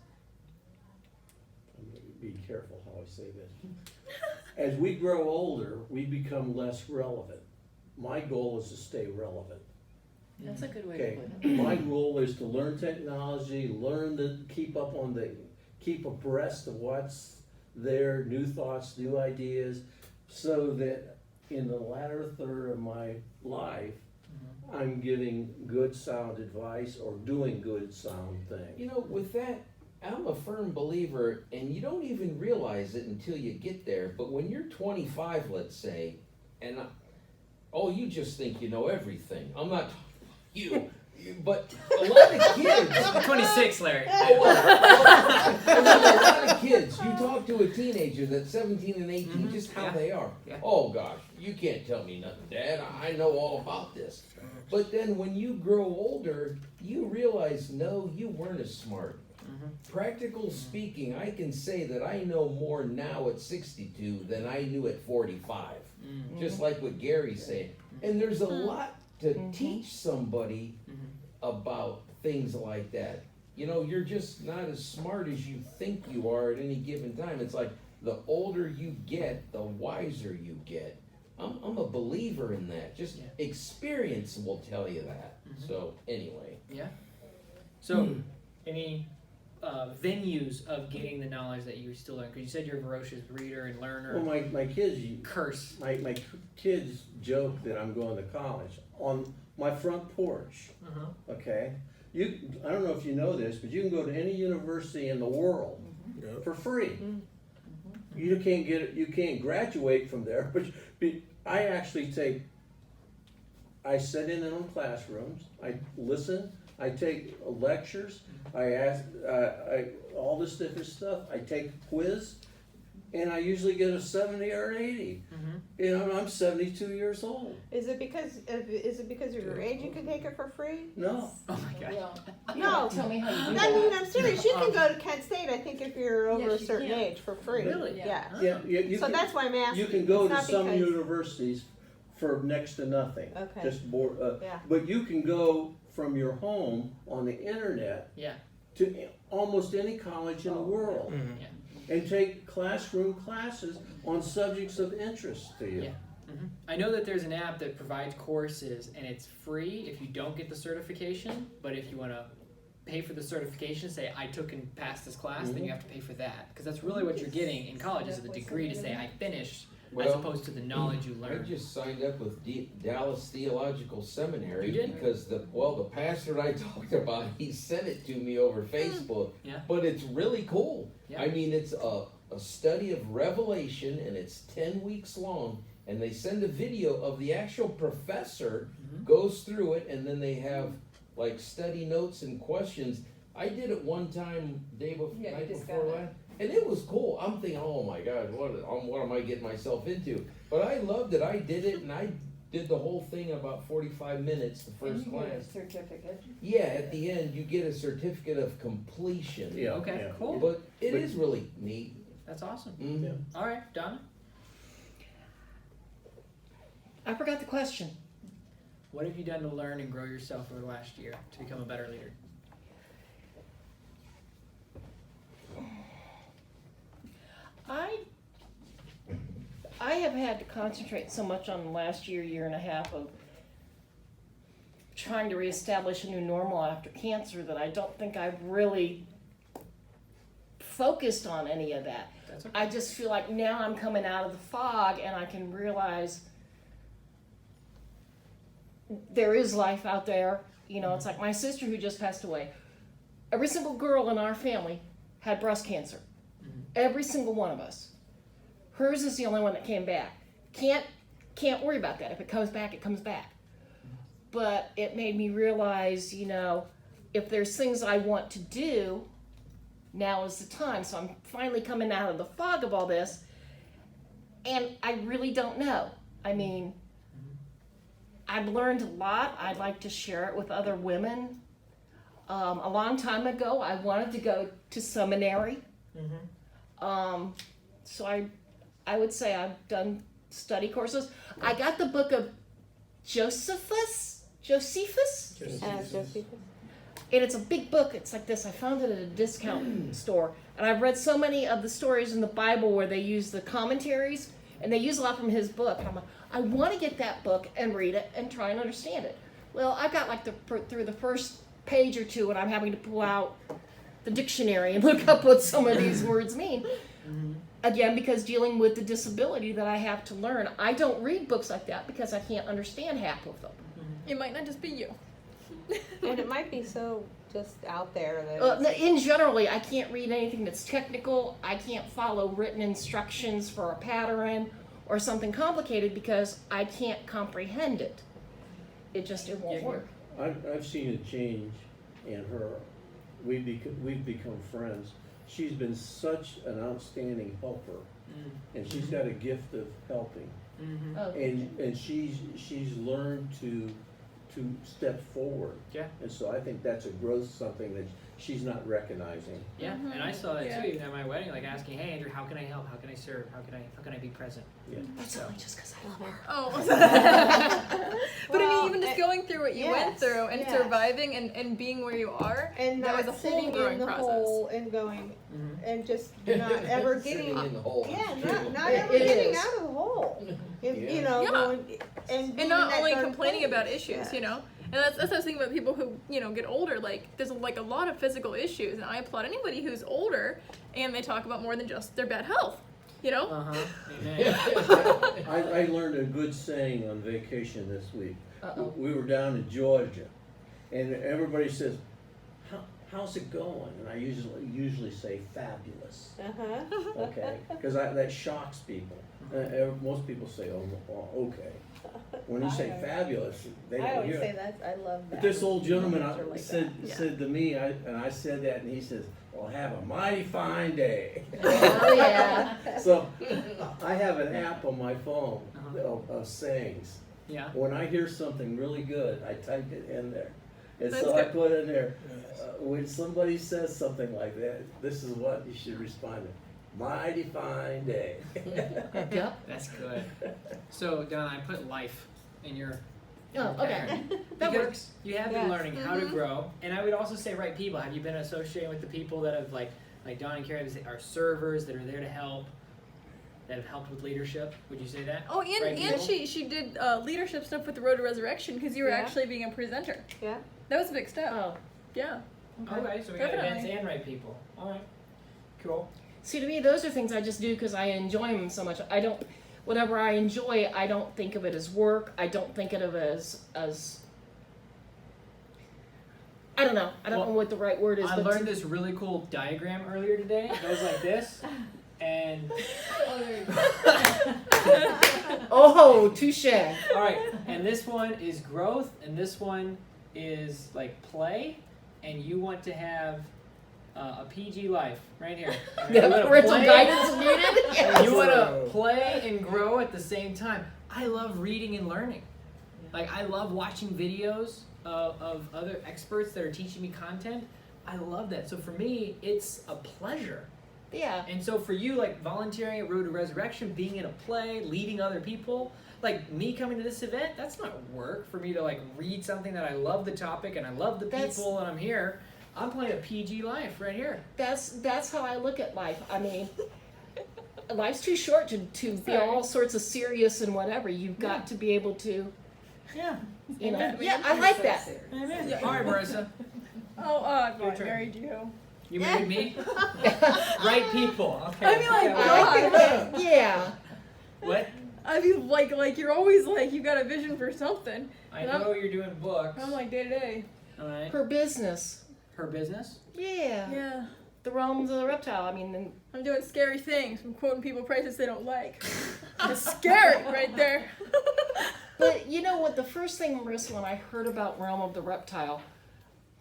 I'm gonna be careful how I say this. As we grow older, we become less relevant. My goal is to stay relevant. That's a good way Okay, to put it. my goal is to learn technology, learn to keep abreast of what's there, new thoughts, new ideas, so that in the latter third of my life, I'm giving good sound advice or doing good sound things. You know, with that, I'm a firm believer, and you don't even realize it until you get there, but when you're 25, let's say, and you just think you know everything. I'm not you, but a lot of kids. I'm 26, Larry. A lot of kids, you talk to a teenager that's 17 and 18, Mhm. just how Yeah. they are. Yeah. Oh gosh, you can't tell me nothing, Dad. I know all about this. But then when you grow older, you realize, no, you weren't as smart. Mhm. Practical speaking, I can say that I know more now at 62 than I knew at 45. Mm. Just like what Gary's saying. And there's a lot to Mhm. teach somebody Mhm. about things like that. You know, you're just not as smart as you think you are at any given time. It's like the older you get, the wiser you get. I'm a believer in that. Just Yeah. experience will tell you that. Mhm. So anyway. Yeah. So, any venues of getting the knowledge that you still learn? Because you said you're a voracious reader and learner. Well, my kids, Curse. my kids joke that I'm going to college on my front porch. Uh-huh. Okay, I don't know if you know this, but you can go to any university in the world for free. You can't graduate from there, but I actually I sit in them classrooms, I listen, I take lectures, I ask, all this different stuff, I take a quiz, and I usually get a 70 or an 80. Mm-hmm. You know, and I'm 72 years old. Is it because of your age you can take it for free? No. Oh my God. Yeah. No. Tell me how you do I that. mean, I'm serious. You can go to Kent State, I think, if you're over Yes, a you certain can. age for free. Really? Yeah. Yeah, you So can, that's why I'm asking. you can go It's to not some because- universities for next to nothing. Okay. Just more, Yeah. but you can go from your home on the internet Yeah. to almost any college in the world and take classroom classes on subjects of interest to you. Yeah. Mm-hmm. I know that there's an app that provides courses and it's free if you don't get the certification, but if you want to pay for the certification, say I took and passed this class, then you have to pay for that. Because that's really what you're getting in college is a degree to say I finished, as Well, opposed to the knowledge you I learned. just signed up with Dallas Theological Seminary You did? because the pastor I talked about, he sent it to me over Facebook. Yeah. But it's really cool. Yeah. I mean, it's a study of Revelation, and it's 10 weeks long, and they send a video of the actual professor goes through it, and then they have like study notes and questions. I did it one time Yeah, night you just before got it. last, and it was cool. I'm thinking, oh my God, what am I getting myself into? But I loved it. I did it, and I did the whole thing in about 45 minutes, the first And you get class. a certificate. Yeah, at the end, you get a certificate of completion. Yeah. Okay, yeah. cool. But it is really neat. That's awesome. Mhm. Yeah. All right, Donna, I forgot the question. what have you done to learn and grow yourself over the last year to become a better leader? I have had to concentrate so much on the last year and a half of trying to reestablish a new normal after cancer that I don't think I've really focused on any of that. That's okay. I just feel like now I'm coming out of the fog and I can realize there is life out there. You know, it's like my sister who just passed away. Every single girl in our family had breast cancer. Every single one of us. Hers is the only one that came back. Can't worry about that. If it comes back, it comes back. But it made me realize, you know, if there's things I want to do, now is the time. So I'm finally coming out of the fog of all this, and I really don't know. I mean, I've learned a lot. I'd like to share it with other women. A long time ago, I wanted to go to seminary. So I would say I've done study courses. I got the book of Josephus, and it's a big book. It's like this. I found it at a discount store, and I've read so many of the stories in the Bible where they use the commentaries, and they use a lot from his book. And I'm like, I want to get that book and read it and try and understand it. Well, I got like through the first page or two, and I'm having to pull out the dictionary and look up what some of these words mean. Again, because dealing with the disability that I have to learn, I don't read books like that because I can't understand half of them. It might not just be you. And it might be so just out there that it's- In generally, I can't read anything that's technical. I can't follow written instructions for a pattern or something complicated because I can't comprehend it. It won't work. I've seen a change in her. We've become friends. She's been such an outstanding helper, and she's got a gift of helping. Oh, And she's learned to step forward. Yeah. And so I think that's a growth, something that she's not recognizing. Yeah, and I saw that Yeah. too, even at my wedding, like asking, "Hey, Andrew, how can I help? How can I serve? How can I be present?" that's So- only just because I love her. Oh. But I Well, mean, even just going through what you went yes, through and yes. surviving and being where you are, and that not was a whole sitting growing in the process. hole and going and just not ever getting Sitting in the hole. yeah, It's true. not It ever getting is. out of the hole. Yeah. You know, Yeah. going and being And not in that only dark complaining place. about issues, Yes. you know. And that's what I was thinking about people who, you know, get older. Like, there's like a lot of physical issues, and I applaud anybody who's older and they talk about more than just their bad health, you know. Amen. I learned a good saying on vacation this week. Uh-oh. We were down in Georgia, and everybody says, "How's it going?" And I usually say fabulous. Okay, because that shocks people. Most people say, "Oh, okay." When you say fabulous, they I don't always hear say it. that. I love that. But this old gentleman Things are like said Yeah. said to me, and I said that, and he says, "Well, have a mighty fine day." Oh, yeah. So I have an app on my phone of sayings. Yeah. When I hear something really good, I type it in there. And That's so I good. put in there, when somebody says something like that, this is what you should respond to. Mighty fine day. Yep. That's good. So, Donna, I put life in your Oh, okay. parent. That Because works. You have Yes. been learning how to grow, and I would also say right people. Have you been associating with the people that have like Don and Carrie are servers that are there to help, that have helped with leadership? Would you say that? Oh, and Right people? she did leadership stuff with the Road to Resurrection because you were Yeah. actually being a presenter. Yeah. That was a big step. Oh, Yeah. Okay, so we got Definitely. events and right people. All right, cool. See, to me, those are things I just do because I enjoy them so much. I don't, whatever I enjoy, I don't think of it as work. I don't think of it as I don't know. I don't know what the right word is. I but learned this really cool diagram earlier today. It goes like this, and oh, touche. all right, and this one is growth, and this one is like play, and you want to have a PG life right here. You wanna Parental play- guidance needed. Yes. You want to play and grow at the same time. I love reading and learning. Like, I love watching videos of other experts that are teaching me content. I love that. So for me, it's a pleasure. Yeah. And so for you, like volunteering at Road to Resurrection, being in a play, leading other people, like me coming to this event, that's not work for me to like read something that I love the topic and I love the people and I'm here. I'm playing a PG life right here. That's how I look at life. I mean, life's too short to be all sorts of serious and whatever. You've got to be able to, Yeah. you know. Yeah, I like that. Amen. All right, Marissa. Oh, I Your turn. married you. You married me? Right people. Okay. I mean, like, Okay, I like God. that. Yeah. what? I mean, like you're always like you got a vision for something. I And know you're doing books. I'm like day to day. All right. Her business. Her business? Yeah. Yeah. The realms of the reptile. I mean, and I'm doing scary things. I'm quoting people prices they don't like. It's scary right there. but you know what? The first thing, Marissa, when I heard about Realm of the Reptile,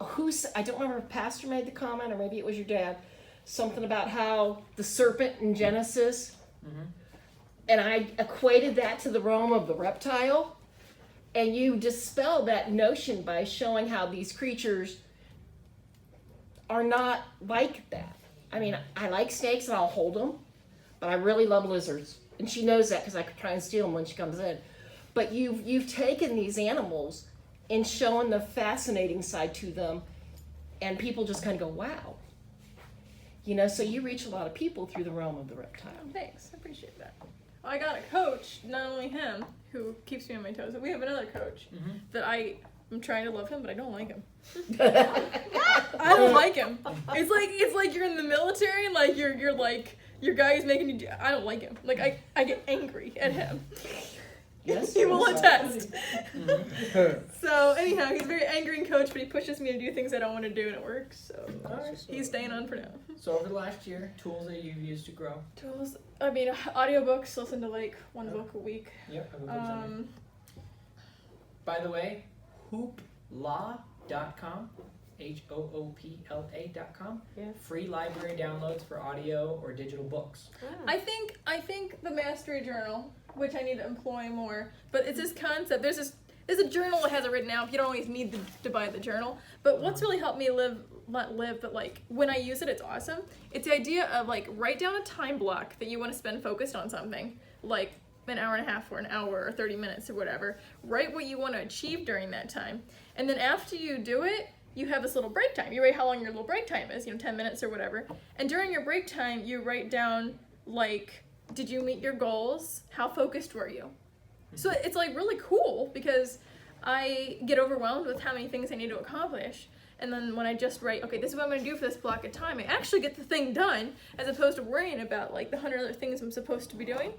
I don't remember if Pastor made the comment or maybe it was your dad, something about how the serpent in Genesis, and I equated that to the realm of the reptile, and you dispel that notion by showing how these creatures are not like that. I mean, I like snakes and I'll hold them, but I really love lizards, and she knows that because I could try and steal them when she comes in. But you've taken these animals and showing the fascinating side to them, and people just kind of go, wow. You know, so you reach a lot of people through the realm of the reptile. Thanks, I appreciate that. Well, I got a coach, not only him, who keeps me on my toes, but we have another coach that I'm trying to love him, but I don't like him. I don't like him. It's like you're in the military and like you're like your guy is making you do, I don't like him. Like I get angry at him. Yes. He will attest. So anyhow, he's a very angry coach, but he pushes me to do things I don't want to do, and it works. So he's staying on for now. So over the last year, tools that you've used to grow. Tools. I mean, audiobooks. Listen to like one book a week. Yep. I have a book By the way, hoopla.com, HOOPLA.com. Yeah. Free library downloads for audio or digital books. I think the Mastery Journal, which I need to employ more, but it's this concept. There's a journal that has it written out. You don't always need to buy the journal. But what's really helped me not live, but like when I use it, it's awesome. It's the idea of like write down a time block that you want to spend focused on something, like an hour and a half or an hour or 30 minutes or whatever. Write what you want to achieve during that time. And then after you do it, you have this little break time. You write how long your little break time is, 10 minutes or whatever. And during your break time, you write down like, did you meet your goals? How focused were you? So it's like really cool because I get overwhelmed with how many things I need to accomplish. And then when I just write, okay, this is what I'm going to do for this block of time, I actually get the thing done as opposed to worrying about like the 100 other things I'm supposed to be doing.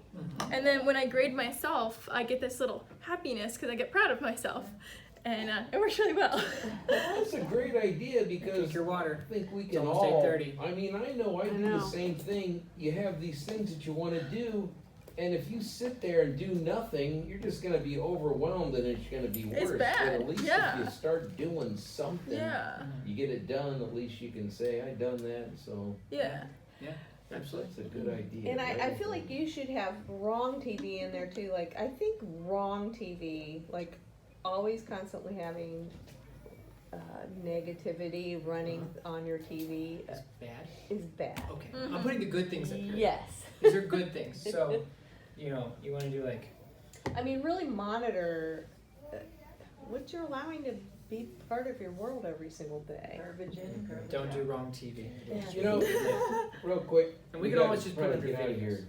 And then when I grade myself, I get this little happiness because I get proud of myself. And it works really well. That's a great idea because Drink your water. I think we It's can almost all. 8:30. I mean, I know I do the same thing. You have these things that you want to do, and if you sit there and do nothing, you're just going to be overwhelmed, and it's going to be worse. It's bad, But at least yeah. if you start doing something, Yeah. you get it done. At least you can say, "I done that." So Yeah. Absolutely. that's a good idea. And I feel like you should have wrong TV in there too. Like I think wrong TV, like always constantly having negativity running on your TV That's bad. is bad. Okay. I'm putting the good things up here. Yes. These are good things. So, you want to do like. I mean, really monitor what you're allowing to be part of your world every single day. Garbage in, garbage Don't do out. wrong TV. You know, real quick, And we we could gotta always just put probably under get out of videos. here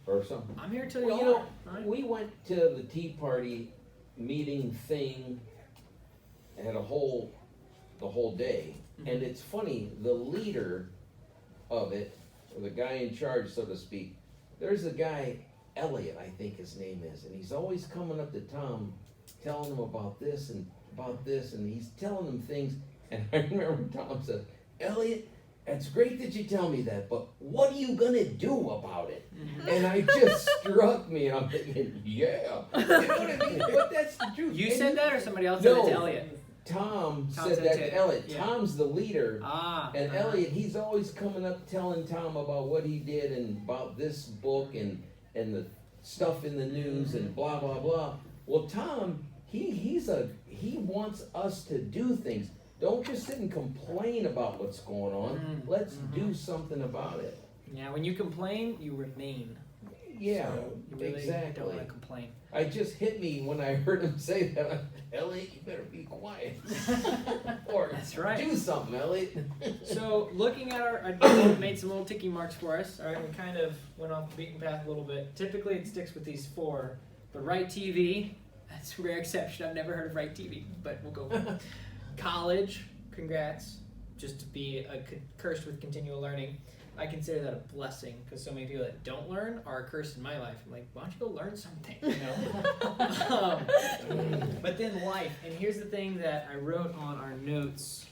or something. I'm here till Well, you you know, are. All right. we went to the Tea Party meeting thing, had the whole day, And it's funny, the leader of it, or the guy in charge, so to speak, there's a guy, Elliot, I think his name is, and he's always coming up to Tom, telling him about this, and he's telling him things, and I remember Tom said, Elliot, it's great that you tell me that, but what are you gonna do about it? And it just struck me, and I'm thinking, yeah. You know what I mean? But that's the truth. You And said that, or somebody else said it to Elliot? Tom Tom said said that it to to- Elliot. yeah. Tom's the leader. And Uh-huh. Elliot, he's always coming up telling Tom about what he did and about this book and the stuff in the news and blah blah blah. Well, Tom, he wants us to do things. Don't just sit and complain about what's going on. Let's do something about it. Yeah, when you complain, you remain. Yeah, You really exactly. don't want to complain. It just hit me when I heard him say that. Elliot, you better be quiet. Or That's right. do something, Elliot. So, looking at I made some little ticky marks for us. All right, we kind of went off the beaten path a little bit. Typically, it sticks with these 4. But Right TV, that's a rare exception. I've never heard of Right TV, but we'll go with it. College, congrats. Just to be cursed with continual learning. I consider that a blessing because so many people that don't learn are cursed in my life. I'm like, why don't you go learn something? You know. But then life, and here's the thing that I wrote on our notes.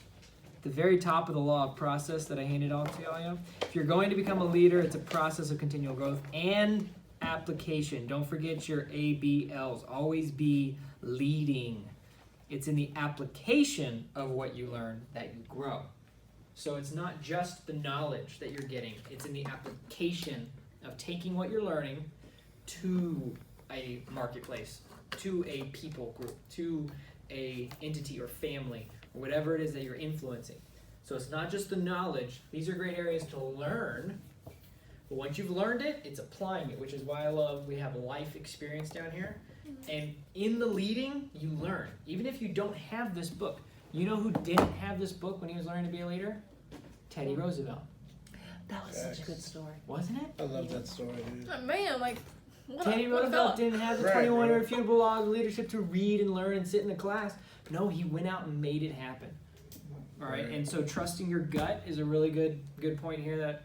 The very top of the law of process that I handed all to y'all. If you're going to become a leader, it's a process of continual growth and application. Don't forget your ABLs. Always be leading. It's in the application of what you learn that you grow. So it's not just the knowledge that you're getting. It's in the application of taking what you're learning to a marketplace, to a people group, to a entity or family, or whatever it is that you're influencing. So it's not just the knowledge. These are great areas to learn. But once you've learned it, it's applying it, which is why I love we have life experience down here. And in the leading, you learn. Even if you don't have this book. You know who didn't have this book when he was learning to be a leader? Teddy Roosevelt. That was such a good story. Wasn't it? I love that story, dude. Oh, man, like, what Teddy a fella. Roosevelt didn't have the Right, 21 bro. irrefutable laws of leadership to read and learn and sit in a class. No, he went out and made it happen. All right, and so trusting your gut is a really good point here that,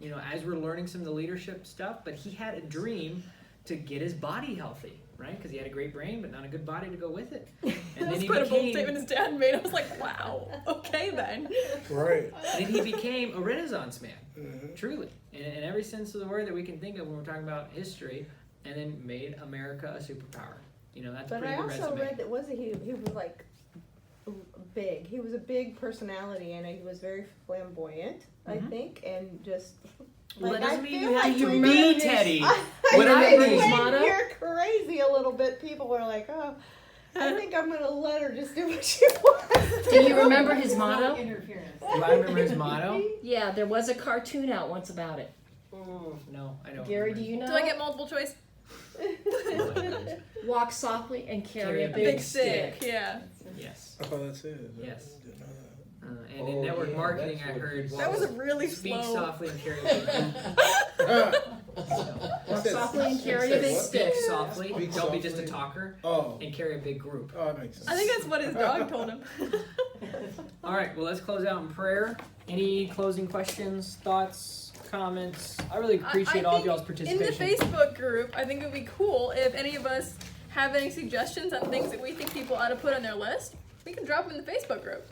you know, as we're learning some of the leadership stuff, but he had a dream to get his body healthy, right? Because he had a great brain, but not a good body to go with it. And That's then he quite a bold became, statement his dad made. I was like, wow, okay then. Right. then he became a Renaissance man. Mm-hmm. Truly, in every sense of the word that we can think of when we're talking about history, and then made America a superpower. You know, that's a But pretty I good also resume. read that he was like big. He was a big personality, and he was very flamboyant, I Mhm. think, and just. Well, that like, doesn't I mean feel you have like to when be you're- Teddy. I Whatever think his when motto? you're crazy a little bit. People were like, "Oh, I think I'm gonna let her just do what she wants." Do you remember his No motto? interference. Do I remember his motto? Yeah, there was a cartoon out once about it. No, I don't. Gary, remember. do you know? Do I get multiple choice? Walk softly and carry a Carry a big, big stick. stick. Yeah. Yes. Oh, that's it. Yes. Didn't know that. And in Oh, network yeah, marketing, that's I what heard he That was a said. really speak slow. softly and carry a big group. Walk softly and carry a big What? stick. Speak softly. Speak Don't be just a softly. talker. Oh. And carry a big group. Oh, that makes sense. I think that's what his dog told him. All right. Well, let's close out in prayer. Any closing questions, thoughts, comments? I really appreciate all of y'all's In participation. the Facebook group, I think it would be cool if any of us have any suggestions on things that we think people ought to put on their list. We can drop them in the Facebook group.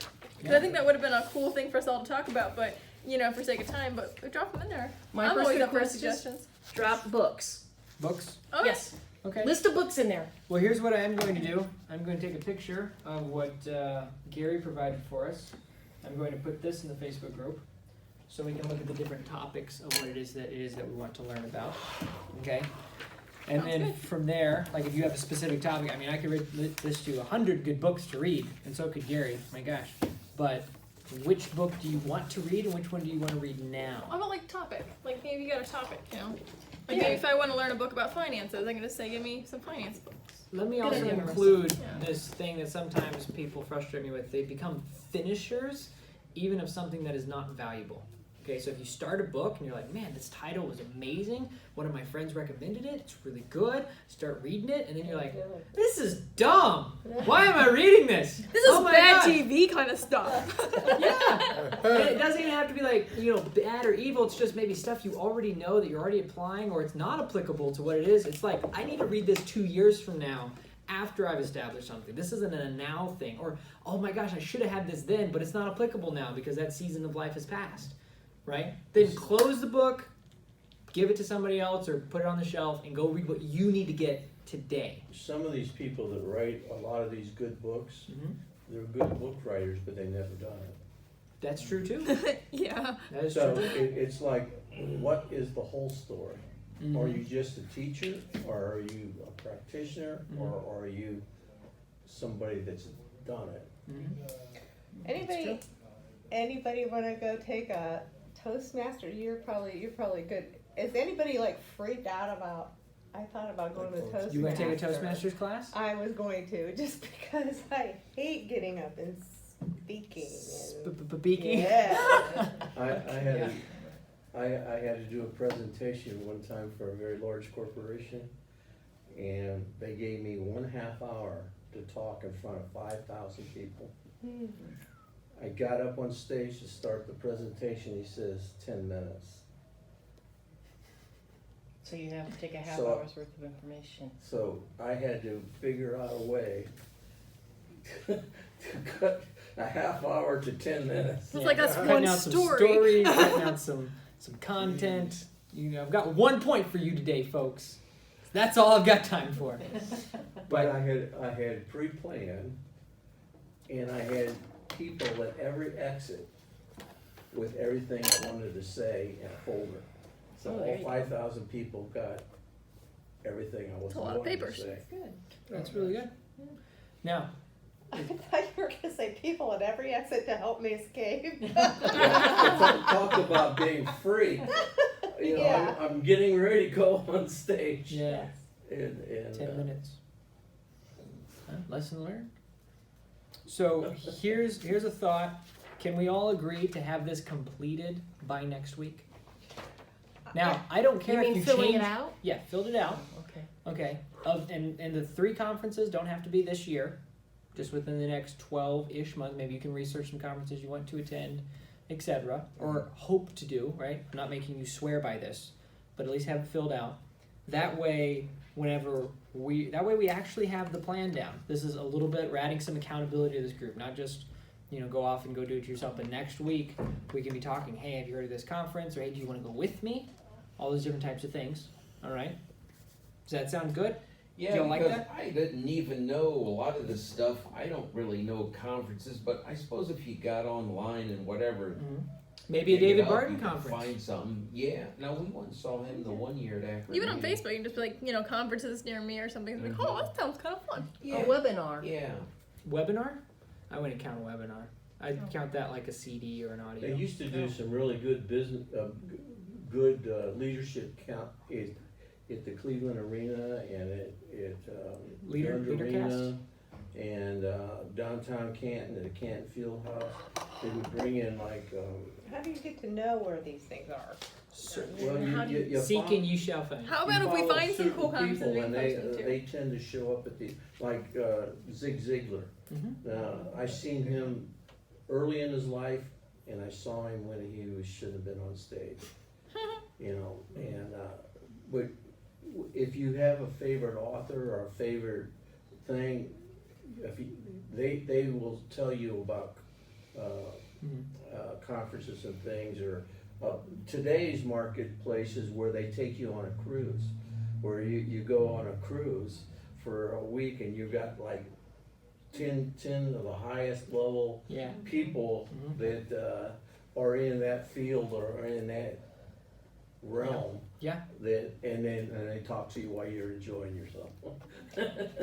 'Cause I think that would have been a cool thing for us all to talk about, but you know, for sake of time, but we drop them in there. My I'm first always up for request is suggestions. drop books. Books. Oh, Yes. Okay. List of books in there. Well, here's what I am going to do. I'm going to take a picture of what Gary provided for us. I'm going to put this in the Facebook group so we can look at the different topics of what it is that we want to learn about. Okay? And Sounds then good. from there, like if you have a specific topic, I mean, I could list you 100 good books to read, and so could Gary. My gosh. But which book do you want to read, and which one do you want to read now? How about like topic? Like maybe you got a topic, you know? Like Yeah. maybe if I want to learn a book about finances, I'm gonna say give me some finance books. Let me Good also idea, Marissa. include Yeah. this thing that sometimes people frustrate me with. They become finishers even of something that is not valuable. Okay, so if you start a book and you're like, man, this title was amazing, one of my friends recommended it, it's really good, start reading it, and then you're like, this is dumb. Why am I reading this? This is Oh my bad gosh. TV kind of stuff. Yeah. And it doesn't even have to be like, bad or evil. It's just maybe stuff you already know that you're already applying, or it's not applicable to what it is. It's like, I need to read this 2 years from now after I've established something. This isn't a now thing. Or, oh my gosh, I should have had this then, but it's not applicable now because that season of life has passed. Right? Then close the book, give it to somebody else, or put it on the shelf and go read what you need to get today. Some of these people that write a lot of these good books, Mm-hmm. they're good book writers, but they've never done it. That's true too. Yeah. That is So true. it's like, what is the whole story? Mhm. Are you just a teacher, or are you a practitioner, or are you somebody that's done it? Mhm. Anybody wanna go take a Toastmaster? You're probably good. Is anybody like freaked out about, I thought about going to Toastmaster. You want to take a Toastmasters class? I was going to, just because I hate getting up and speaking. And, Speaking. yeah. I had to do a presentation one time for a very large corporation, and they gave me 1/2 hour to talk in front of 5,000 people. I got up on stage to start the presentation. He says 10 minutes. So you have to take a half So- hour's worth of information. So I had to figure out a way to cut a 1/2 hour to 10 minutes. It's like that's Cutting one out some story. stories, cutting out some content. I've got 1 point for you today, folks. That's all I've got time for. But I had pre-planned, and I had people at every exit with everything I wanted to say in a folder. So Oh, there all you go. 5,000 people got everything I was That's a lot of wanting to papers. say. Good. That's really good. Now, I thought you were gonna say people at every exit to help me escape. Talk about being free. You know, Yeah. I'm getting ready to go on stage. yeah, And 10 minutes. Lesson learned. So here's a thought. Can we all agree to have this completed by next week? Now, I don't You care mean if you filling change. it out? Yeah, filled it out. Okay. Okay. And the 3 conferences don't have to be this year. Just within the next 12-ish months. Maybe you can research some conferences you want to attend, etc. Or hope to do, right? I'm not making you swear by this, but at least have it filled out. That way, we actually have the plan down. This is a little bit, we're adding some accountability to this group, not just, go off and go do it yourself. But next week, we can be talking, hey, have you heard of this conference? Or hey, do you want to go with me? All those different types of things. All right? Does that sound good? Yeah, Do you like because that? I didn't even know a lot of this stuff. I don't really know conferences, but I suppose if you got online and whatever. Maybe a dig it David up, Barton you could conference. Find something. Yeah. No, we went and saw him the one year at Akron. Even on Facebook, you can just be like, conferences near me or something. It's like, oh, that sounds kind of fun. Yeah. A webinar. Yeah. Webinar? I wouldn't count a webinar. I'd count that like a CD or an audio. They used to do some really good business, good leadership camp at the Cleveland Arena and at Gund Arena and downtown Canton at the Canton Fieldhouse. They would bring in like. How do you get to know where these things are? Well, How do you Seek and you shall find. How about if we find some cool conferences we and can post them to? they tend to show up at the Zig Ziglar. Mm-hmm. I seen him early in his life, and I saw him when he should have been on stage. But if you have a favorite author or a favorite thing, they will tell you about conferences and things, or today's marketplace is where they take you on a cruise, where you go on a cruise for a week and you've got like 10 of the highest level people that are in that field or in that realm. Yeah. And they talk to you while you're enjoying yourself.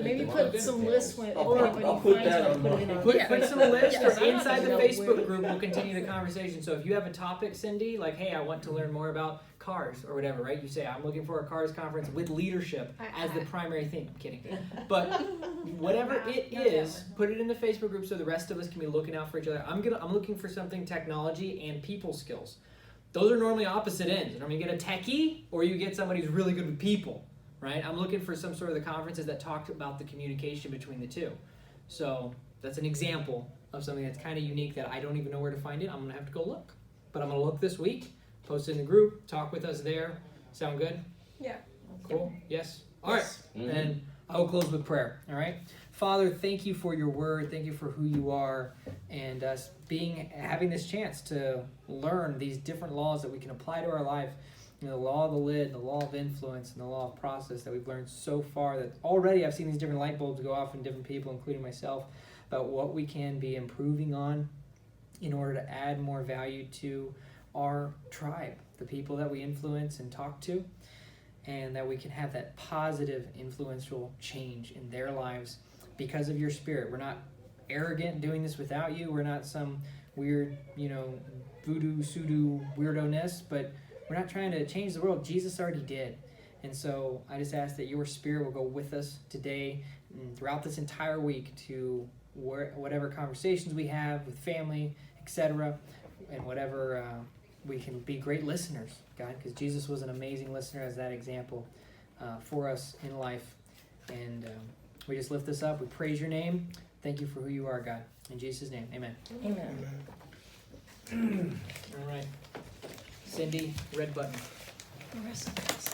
Maybe put some lists when I'll put that on put it in my- our. Put some lists Yes, or I'm not inside the gonna know where Facebook to- group. We'll continue the conversation. So if you have a topic, Cindy, like, hey, I want to learn more about cars or whatever, right? You say, I'm looking for a cars conference with leadership as the primary theme. I'm kidding. But whatever it is, put it in the Facebook group so the rest of us can be looking out for each other. I'm looking for something technology and people skills. those are normally opposite ends. Normally you get a techie or you get somebody who's really good with people, right? I'm looking for some sort of the conferences that talk about the communication between the two. So that's an example of something that's kind of unique that I don't even know where to find it. I'm going to have to go look. But I'm going to look this week, post it in the group, talk with us there. Sound good? Yeah. Cool? Yes? All right. Mhm. And I will close with prayer. All right? Father, thank you for your word. Thank you for who you are and us having this chance to learn these different laws that we can apply to our life. You know, the law of the lid, the law of influence, and the law of process that we've learned so far, that already I've seen these different light bulbs go off in different people, including myself, about what we can be improving on in order to add more value to our tribe, the people that we influence and talk to, and that we can have that positive influential change in their lives because of your Spirit. We're not arrogant doing this without you. We're not some weird, voodoo, pseudo weirdo-ness, but we're not trying to change the world. Jesus already did. And so I just ask that your Spirit will go with us today and throughout this entire week to whatever conversations we have with family, etc., and whatever we can be great listeners, God, because Jesus was an amazing listener as that example for us in life. And we just lift this up. We praise your name. Thank you for who you are, God. In Jesus' name, amen. Amen. All right. Cindy, red button. The rest of this.